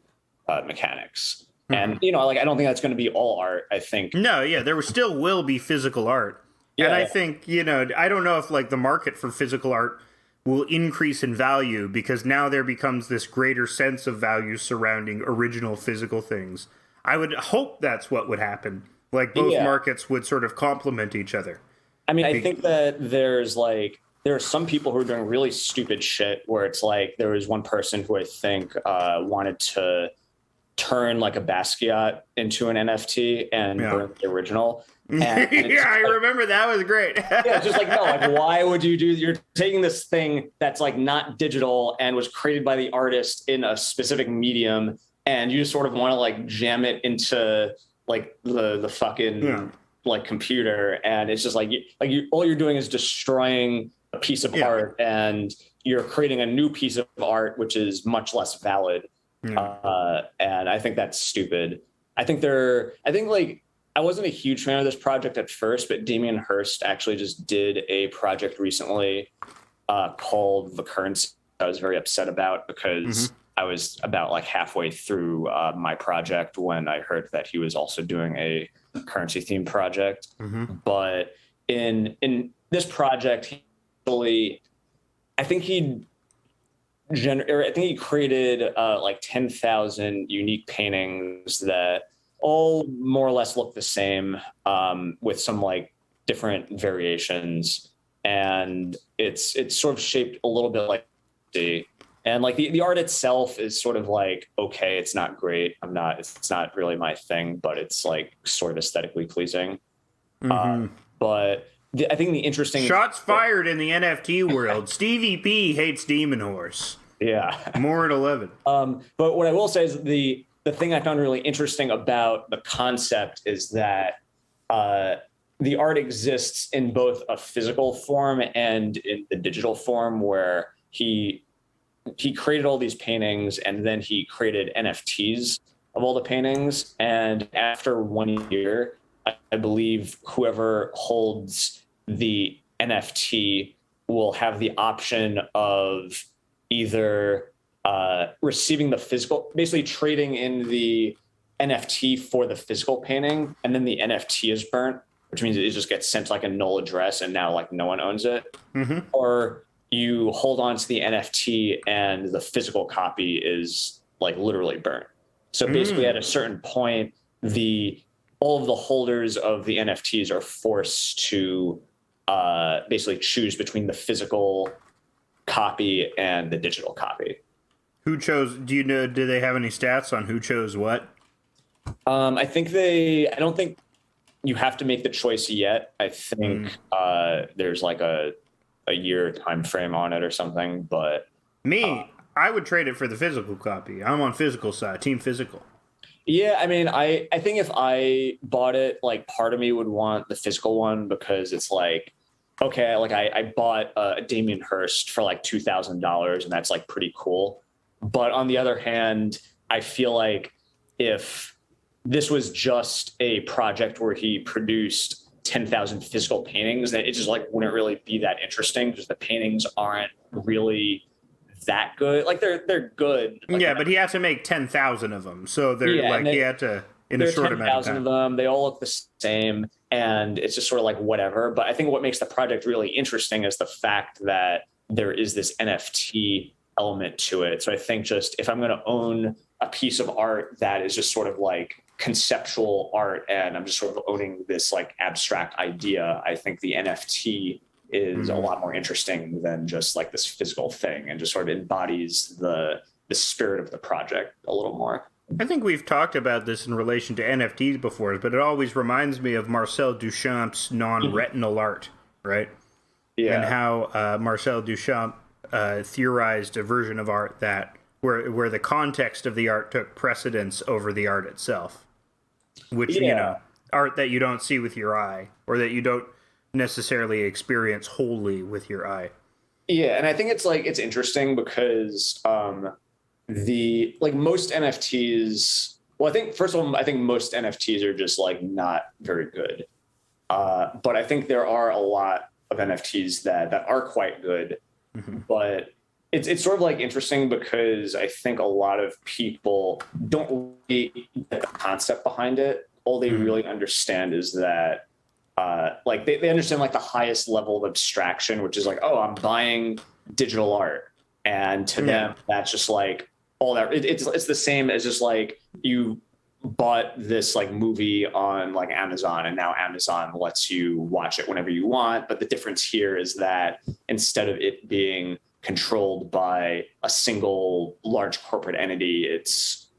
mechanics. And, I don't think that's going to be all art. I think. No, yeah, there still will be physical art. Yeah, and I think, I don't know if like the market for physical art will increase in value because now there becomes this greater sense of value surrounding original physical things. I would hope that's what would happen. Like both markets would sort of complement each other. I mean, I think that there are some people who are doing really stupid shit where it's like there was one person who I think wanted to turn like a Basquiat into an NFT and burn the original. And I remember that was great. It's just like, no, like why would you you're taking this thing that's like not digital and was created by the artist in a specific medium, and you just sort of want to like jam it into like the fucking like computer, and it's just like all you're doing is destroying a piece of art, and you're creating a new piece of art which is much less valid. And I think that's stupid. I think I wasn't a huge fan of this project at first, but Damien Hirst actually just did a project recently called The Currency. I was very upset about because I was about like halfway through my project when I heard that he was also doing a currency themed project. But in this project, I think he created like 10,000 unique paintings that all more or less look the same, with some like different variations, and it's sort of shaped a little bit like and like the art itself is sort of like, okay, it's not great. It's not really my thing, but it's like sort of aesthetically pleasing. But I think the interesting shots fired in the NFT world. Stevie P hates Demon Horse. Yeah, more at 11. But what I will say is the thing I found really interesting about the concept is that the art exists in both a physical form and in the digital form, where he created all these paintings and then he created NFTs of all the paintings. And after 1 year, I believe whoever holds the NFT will have the option of either receiving the physical, basically trading in the NFT for the physical painting, and then the NFT is burnt, which means it just gets sent to like a null address and now like no one owns it. Or you hold on to the NFT and the physical copy is like literally burnt. So basically at a certain point, all of the holders of the NFTs are forced to basically choose between the physical copy and the digital copy. Who chose? Do they have any stats on who chose what? I don't think you have to make the choice yet. I think there's like a year time frame on it or something. But I would trade it for the physical copy. I'm on physical side, team physical. Yeah, I mean, I think if I bought it, like part of me would want the physical one because it's like, okay, like I bought a Damien Hirst for like $2,000 and that's like pretty cool. But on the other hand, I feel like if this was just a project where he produced 10,000 physical paintings, that it just like wouldn't really be that interesting because the paintings aren't really that good. Like they're good. Like, yeah, but he had to make 10,000 of them. So he had to, in a short amount of time. 10,000 of them. They all look the same. And it's just sort of like whatever. But I think what makes the project really interesting is the fact that there is this NFT element to it. So I think just if I'm going to own a piece of art that is just sort of like conceptual art and I'm just sort of owning this like abstract idea, I think the NFT is a lot more interesting than just like this physical thing, and just sort of embodies the spirit of the project a little more. I think we've talked about this in relation to NFTs before, but it always reminds me of Marcel Duchamp's non-retinal art, right? and how Marcel Duchamp theorized a version of art that where the context of the art took precedence over the art itself, which art that you don't see with your eye, or that you don't necessarily experience wholly with your eye. Yeah, and I think it's interesting because the most NFTs. Well, I think first of all, I think most NFTs are just like not very good. But I think there are a lot of NFTs that are quite good. Mm-hmm. But it's sort of like interesting because I think a lot of people don't really get the concept behind it. All they really understand is that they understand like the highest level of abstraction, which is like, oh, I'm buying digital art. And to them, that's just like all that. It's the same as just like you bought this like movie on like Amazon, and now Amazon lets you watch it whenever you want. But the difference here is that instead of it being controlled by a single large corporate entity, it's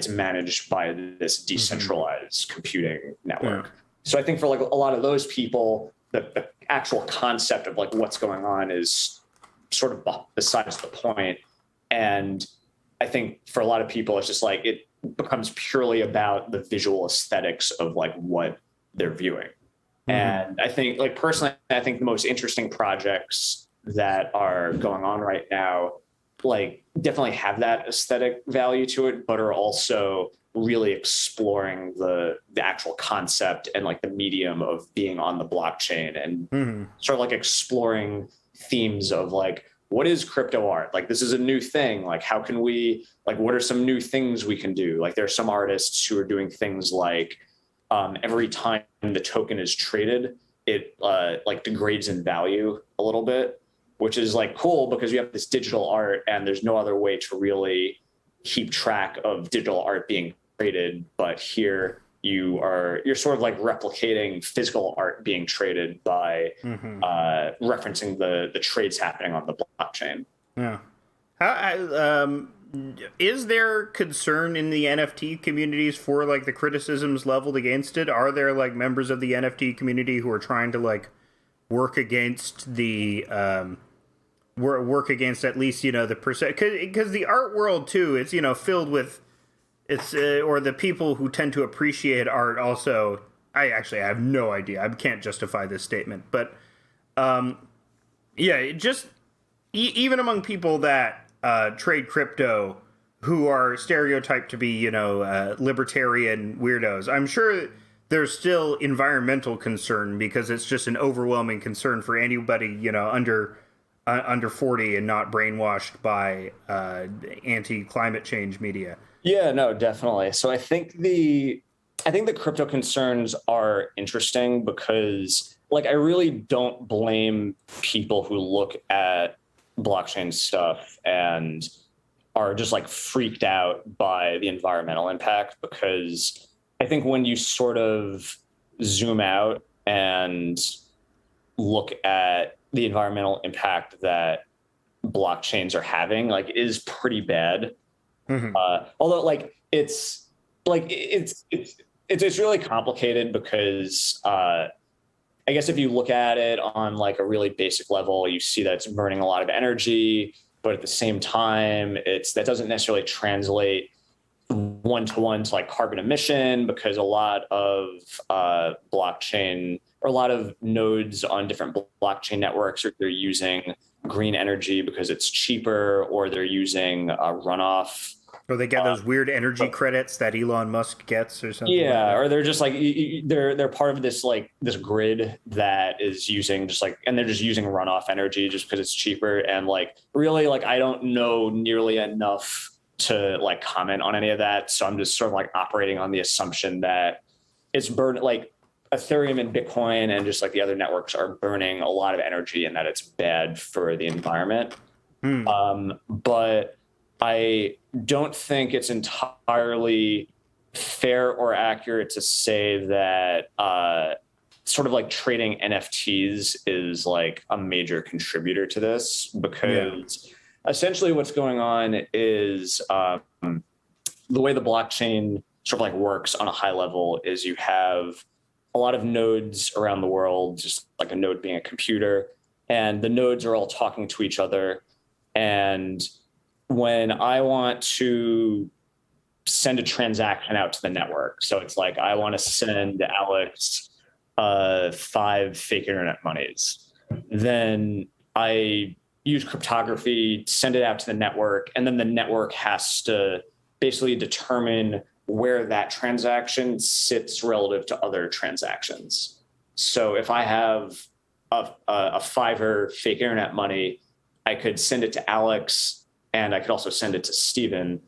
managed by this decentralized computing network. So I think for like a lot of those people, the actual concept of like what's going on is sort of besides the point. And I think for a lot of people, it's just like it becomes purely about the visual aesthetics of like what they're viewing. And I think like personally, I think the most interesting projects that are going on right now, like definitely have that aesthetic value to it, but are also really exploring the actual concept and like the medium of being on the blockchain and sort of like exploring themes of like, what is crypto art? Like, this is a new thing. Like, how can we, like, what are some new things we can do? Like, there are some artists who are doing things like every time the token is traded, it like degrades in value a little bit, which is like cool because you have this digital art and there's no other way to really keep track of digital art being traded. But here you're sort of like replicating physical art being traded by referencing the trades happening on the blockchain. Yeah. Is there concern in the NFT communities for like the criticisms leveled against it? Are there like members of the NFT community who are trying to like work against the work against at least, the percent, because the art world too, it's, filled with or the people who tend to appreciate art also. I have no idea. I can't justify this statement, but even among people that trade crypto who are stereotyped to be, libertarian weirdos, I'm sure there's still environmental concern because it's just an overwhelming concern for anybody, under 40 and not brainwashed by anti-climate change media. Yeah, no, definitely. So I think the crypto concerns are interesting because like I really don't blame people who look at blockchain stuff and are just like freaked out by the environmental impact, because I think when you sort of zoom out and look at the environmental impact that blockchains are having, like it is pretty bad. Although like it's really complicated because I guess if you look at it on like a really basic level, you see that it's burning a lot of energy, but at the same time, that doesn't necessarily translate one-to-one to like carbon emission, because a lot of blockchain or a lot of nodes on different blockchain networks they're using green energy because it's cheaper, or they're using runoff. Or they get those weird energy credits that Elon Musk gets or something. Yeah, like or they're just like they're part of this this grid that is using and they're just using runoff energy just because it's cheaper. And like really, like I don't know nearly enough to like comment on any of that, so I'm just sort of like operating on the assumption that it's like Ethereum and Bitcoin and just like the other networks are burning a lot of energy and that it's bad for the environment. But I don't think it's entirely fair or accurate to say that sort of like trading NFTs is like a major contributor to this, because essentially what's going on is the way the blockchain sort of like works on a high level is you have a lot of nodes around the world, just like a node being a computer, and the nodes are all talking to each other. And when I want to send a transaction out to the network, so it's like I want to send Alex 5 fake internet monies, then I use cryptography, send it out to the network, and then the network has to basically determine where that transaction sits relative to other transactions. So if I have a Fiverr fake internet money, I could send it to Alex, and I could also send it to Steven.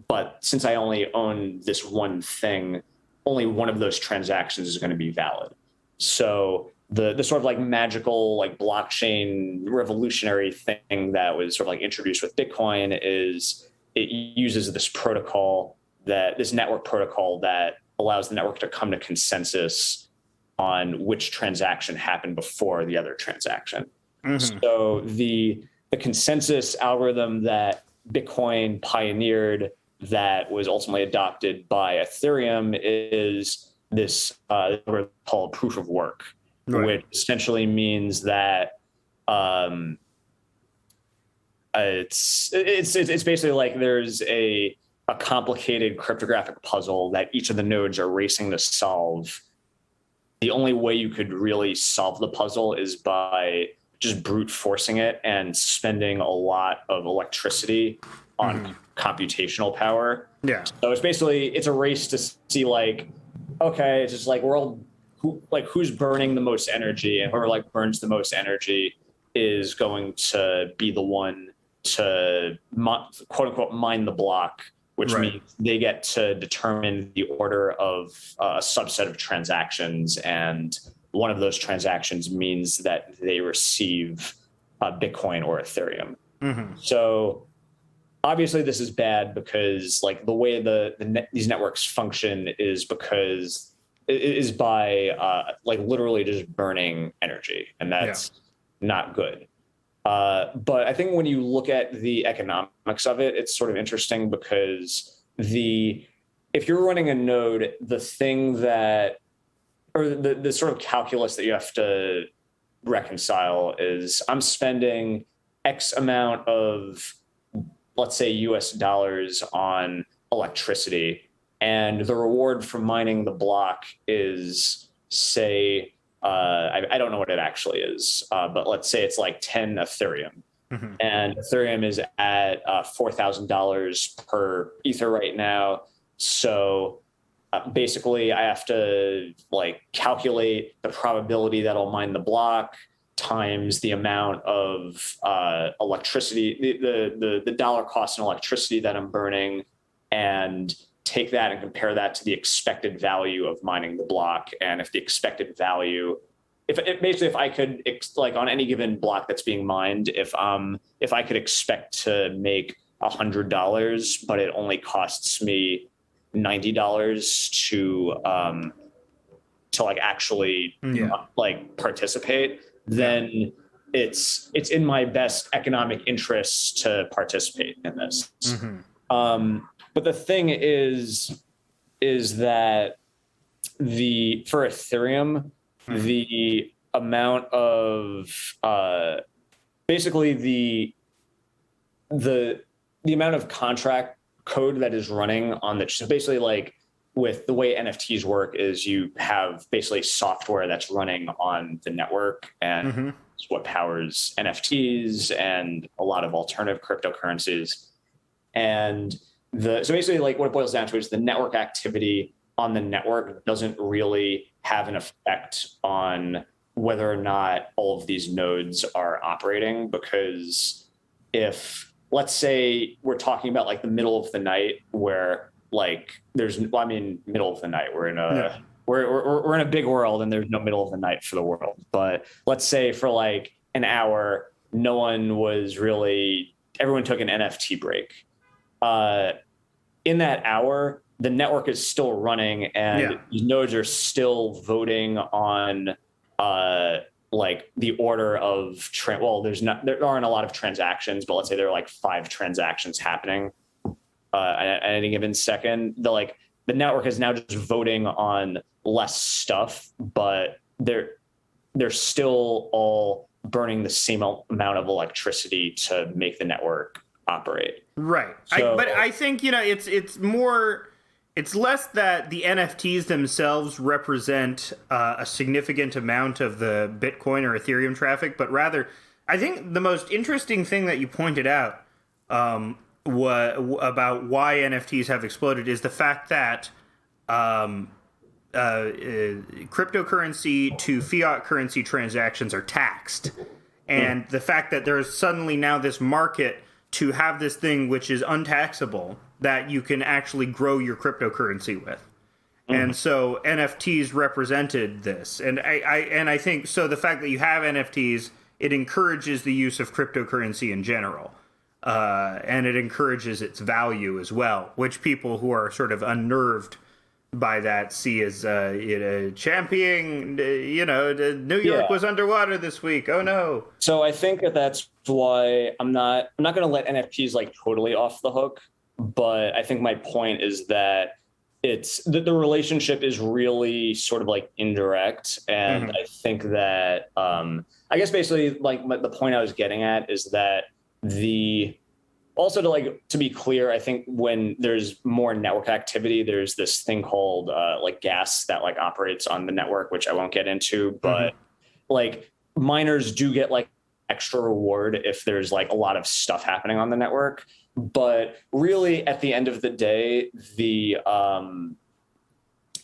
But since I only own this one thing, only one of those transactions is going to be valid. So the sort of like magical, like blockchain revolutionary thing that was sort of like introduced with Bitcoin is it uses this network protocol that allows the network to come to consensus on which transaction happened before the other transaction. Mm-hmm. So the consensus algorithm that Bitcoin pioneered that was ultimately adopted by Ethereum is this called proof of work, right, which essentially means that it's basically like there's a complicated cryptographic puzzle that each of the nodes are racing to solve. The only way you could really solve the puzzle is by just brute forcing it and spending a lot of electricity on computational power. Yeah. So it's a race to see like, okay, it's just like who's burning the most energy, and whoever like burns the most energy is going to be the one to quote unquote mine the block, which means they get to determine the order of a subset of transactions, and one of those transactions means that they receive Bitcoin or Ethereum. Mm-hmm. So obviously this is bad because like the way these networks function is because it is by like literally just burning energy, and that's not good. But I think when you look at the economics of it, it's sort of interesting because if you're running a node, the thing that, or the sort of calculus that you have to reconcile is I'm spending X amount of, let's say, US dollars on electricity, and the reward for mining the block is, say, I don't know what it actually is, but let's say it's like 10 Ethereum. Mm-hmm. And Ethereum is at $4,000 per Ether right now. So basically I have to like calculate the probability that I'll mine the block times the amount of electricity, the dollar cost in electricity that I'm burning, and take that and compare that to the expected value of mining the block. And if the expected value, if I could, like on any given block that's being mined, if I could expect to make $100, but it only costs me $90 to like actually like participate, then it's in my best economic interest to participate in this. Mm-hmm. But the thing is that for Ethereum, the amount of basically the amount of contract code that is running on so basically like with the way NFTs work is you have basically software that's running on the network, and it's what powers NFTs and a lot of alternative cryptocurrencies. And so basically like what it boils down to is the network activity on the network doesn't really have an effect on whether or not all of these nodes are operating, because if, let's say we're talking about like the middle of the night where like middle of the night, we're in a big world and there's no middle of the night for the world. But let's say for like an hour, everyone took an NFT break. In that hour, the network is still running, and these nodes are still voting on like the order of there aren't a lot of transactions, but let's say there are like 5 transactions happening at any given second. The network is now just voting on less stuff, but they're still all burning the same amount of electricity to make the network operate. Right. So, But I think, it's less that the NFTs themselves represent a significant amount of the Bitcoin or Ethereum traffic, but rather, I think the most interesting thing that you pointed out about why NFTs have exploded is the fact that cryptocurrency to fiat currency transactions are taxed. And the fact that there's suddenly now this market to have this thing which is untaxable that you can actually grow your cryptocurrency with. And so NFTs represented this. And I think so the fact that you have NFTs, it encourages the use of cryptocurrency in general. And it encourages its value as well, which people who are sort of unnerved by that see as championing, New York was underwater this week. Oh no. So I think that's why I'm not going to let NFTs totally off the hook, but I think my point is that it's the relationship is really sort of indirect. And I think that I guess basically the point I was getting at is that also to be clear, I think when there's more network activity, there's this thing called gas that operates on the network, which I won't get into, but miners do get extra reward if there's a lot of stuff happening on the network. But really at the end of the day,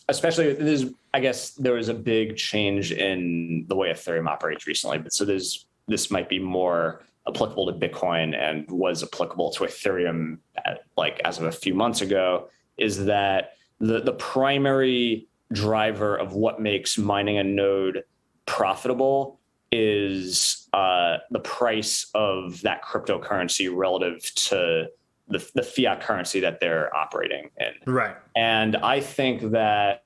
especially I guess there was a big change in the way Ethereum operates recently, but so this might be more applicable to Bitcoin and was applicable to Ethereum as of a few months ago, is that the primary driver of what makes mining a node profitable is the price of that cryptocurrency relative to the fiat currency that they're operating in. Right. And I think that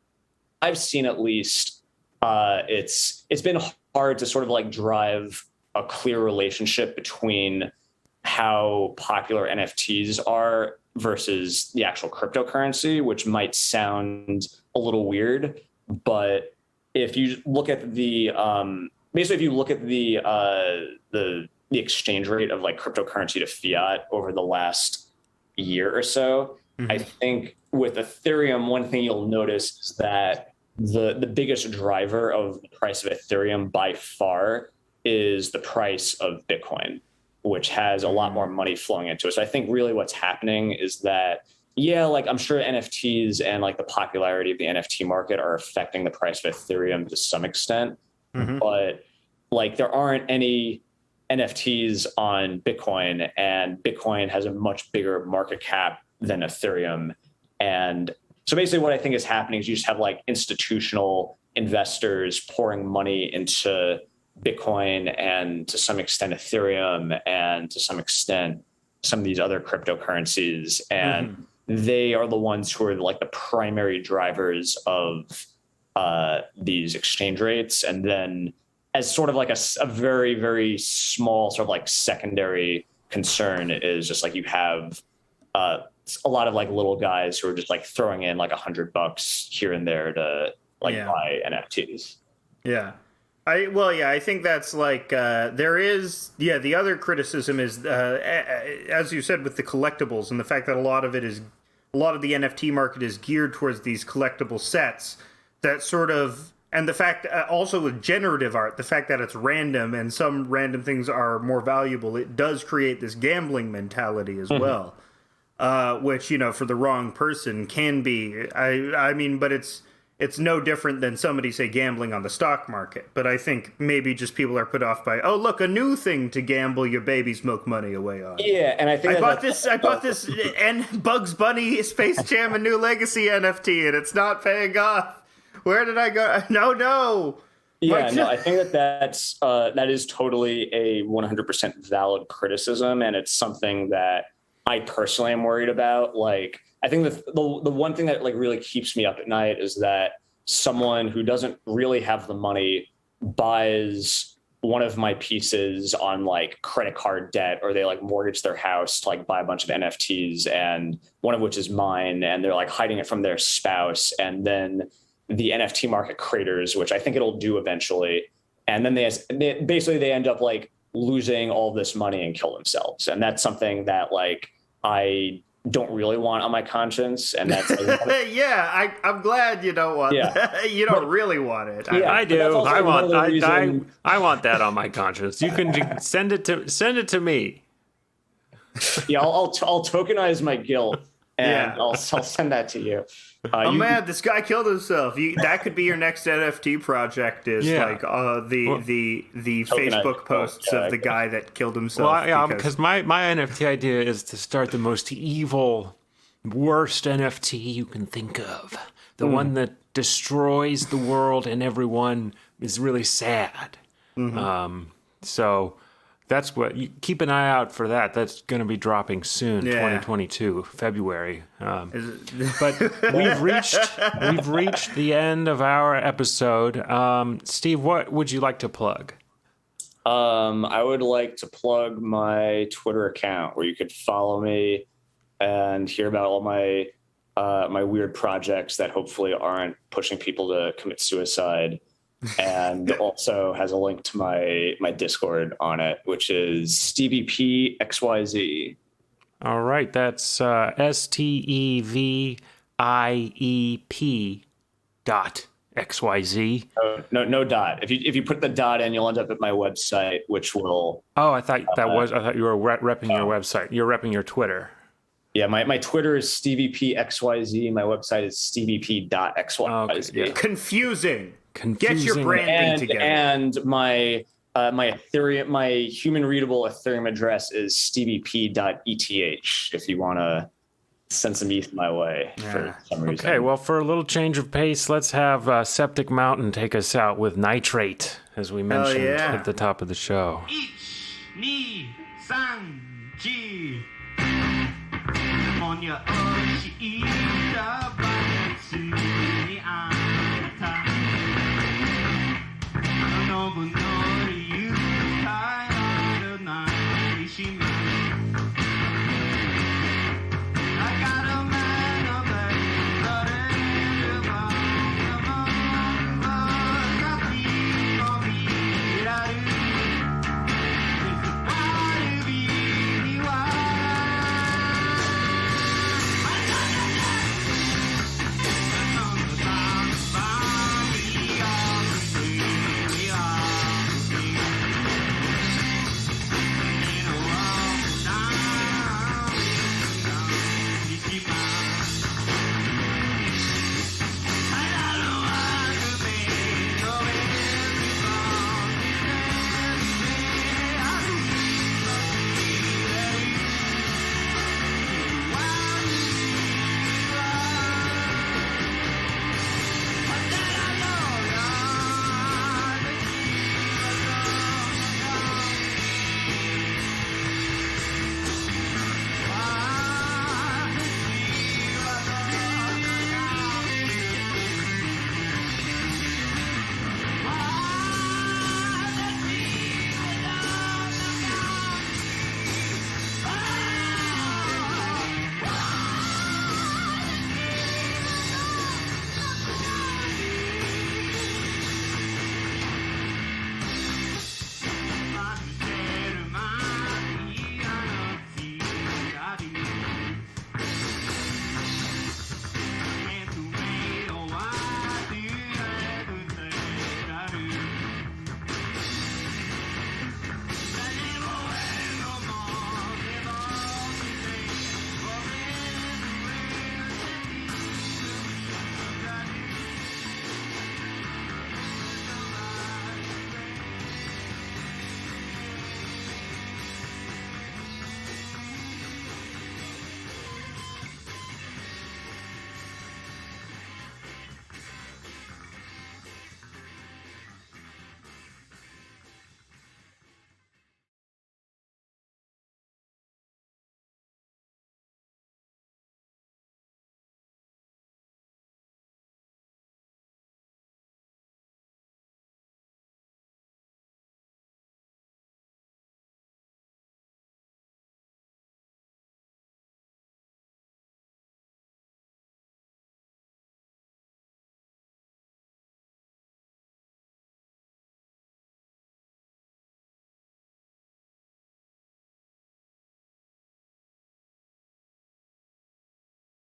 I've seen at least it's been hard to sort of drive a clear relationship between how popular NFTs are versus the actual cryptocurrency, which might sound a little weird. But if you look at the exchange rate of cryptocurrency to fiat over the last year or so, I think with Ethereum, one thing you'll notice is that the biggest driver of the price of Ethereum by far is the price of Bitcoin, which has a lot more money flowing into it. So I think really what's happening is that, I'm sure NFTs and the popularity of the NFT market are affecting the price of Ethereum to some extent, but there aren't any NFTs on Bitcoin, and Bitcoin has a much bigger market cap than Ethereum. And so basically what I think is happening is you just have institutional investors pouring money into Bitcoin and to some extent Ethereum and to some extent some of these other cryptocurrencies. And they are the ones who are the primary drivers of these exchange rates. And then as sort of a very, very small sort of secondary concern is just you have a lot of little guys who are just throwing in $100 here and there to buy NFTs. Yeah. I think that's there is, the other criticism is, as you said, with the collectibles and the fact that a lot of the NFT market is geared towards these collectible sets that sort of, and the fact also with generative art, the fact that it's random and some random things are more valuable, it does create this gambling mentality as well, which, for the wrong person can be, I mean, but it's no different than somebody, say, gambling on the stock market. But I think maybe just people are put off by, oh, look, a new thing to gamble your baby's milk money away on. Yeah, and I think I bought this and Bugs Bunny Space Jam: A New Legacy NFT, and it's not paying off. Where did I go? No. Yeah, no, I think that is totally a 100% valid criticism, and it's something that I personally am worried about. I think the one thing that really keeps me up at night is that someone who doesn't really have the money buys one of my pieces on credit card debt, or they mortgage their house to buy a bunch of NFTs, and one of which is mine, and they're hiding it from their spouse, and then the NFT market craters, which I think it'll do eventually, and then they end up like losing all this money and kill themselves. And that's something that like I don't really want on my conscience. And that's yeah, I'm glad you don't want that. You don't really want it. Yeah, I do. I want that on my conscience. You can send it to me. Yeah, I'll tokenize my guilt, and I'll send that to you. Man, this guy killed himself. That could be your next NFT project. Is like the Facebook posts of the guy that killed himself. Well, yeah, because my NFT idea is to start the most evil, worst NFT you can think of. The one that destroys the world and everyone is really sad. So that's what keep an eye out for that. That's going to be dropping soon, 2022, February. But we've reached the end of our episode. Steve, what would you like to plug? I would like to plug my Twitter account where you could follow me and hear about all my my weird projects that hopefully aren't pushing people to commit suicide. And also has a link to my Discord on it, which is Stevie P XYZ. All right, that's STEVIEP.XYZ. No dot. If you put the dot in, you'll end up at my website, which will. Oh, I thought you were repping your website. You're repping your Twitter. Yeah, my Twitter is Stevie P XYZ. My website is steviep.xyz. Okay, yeah. Confusing. Get your branding together. And my Ethereum, my human readable Ethereum address is steviep.eth if you want to send some ETH my way for some reason. Okay, well, for a little change of pace, let's have Septic Mountain take us out with Nitrate, as we mentioned at the top of the show. 1, 2, 3, 4もにゃおしいたバレツにあったのぶの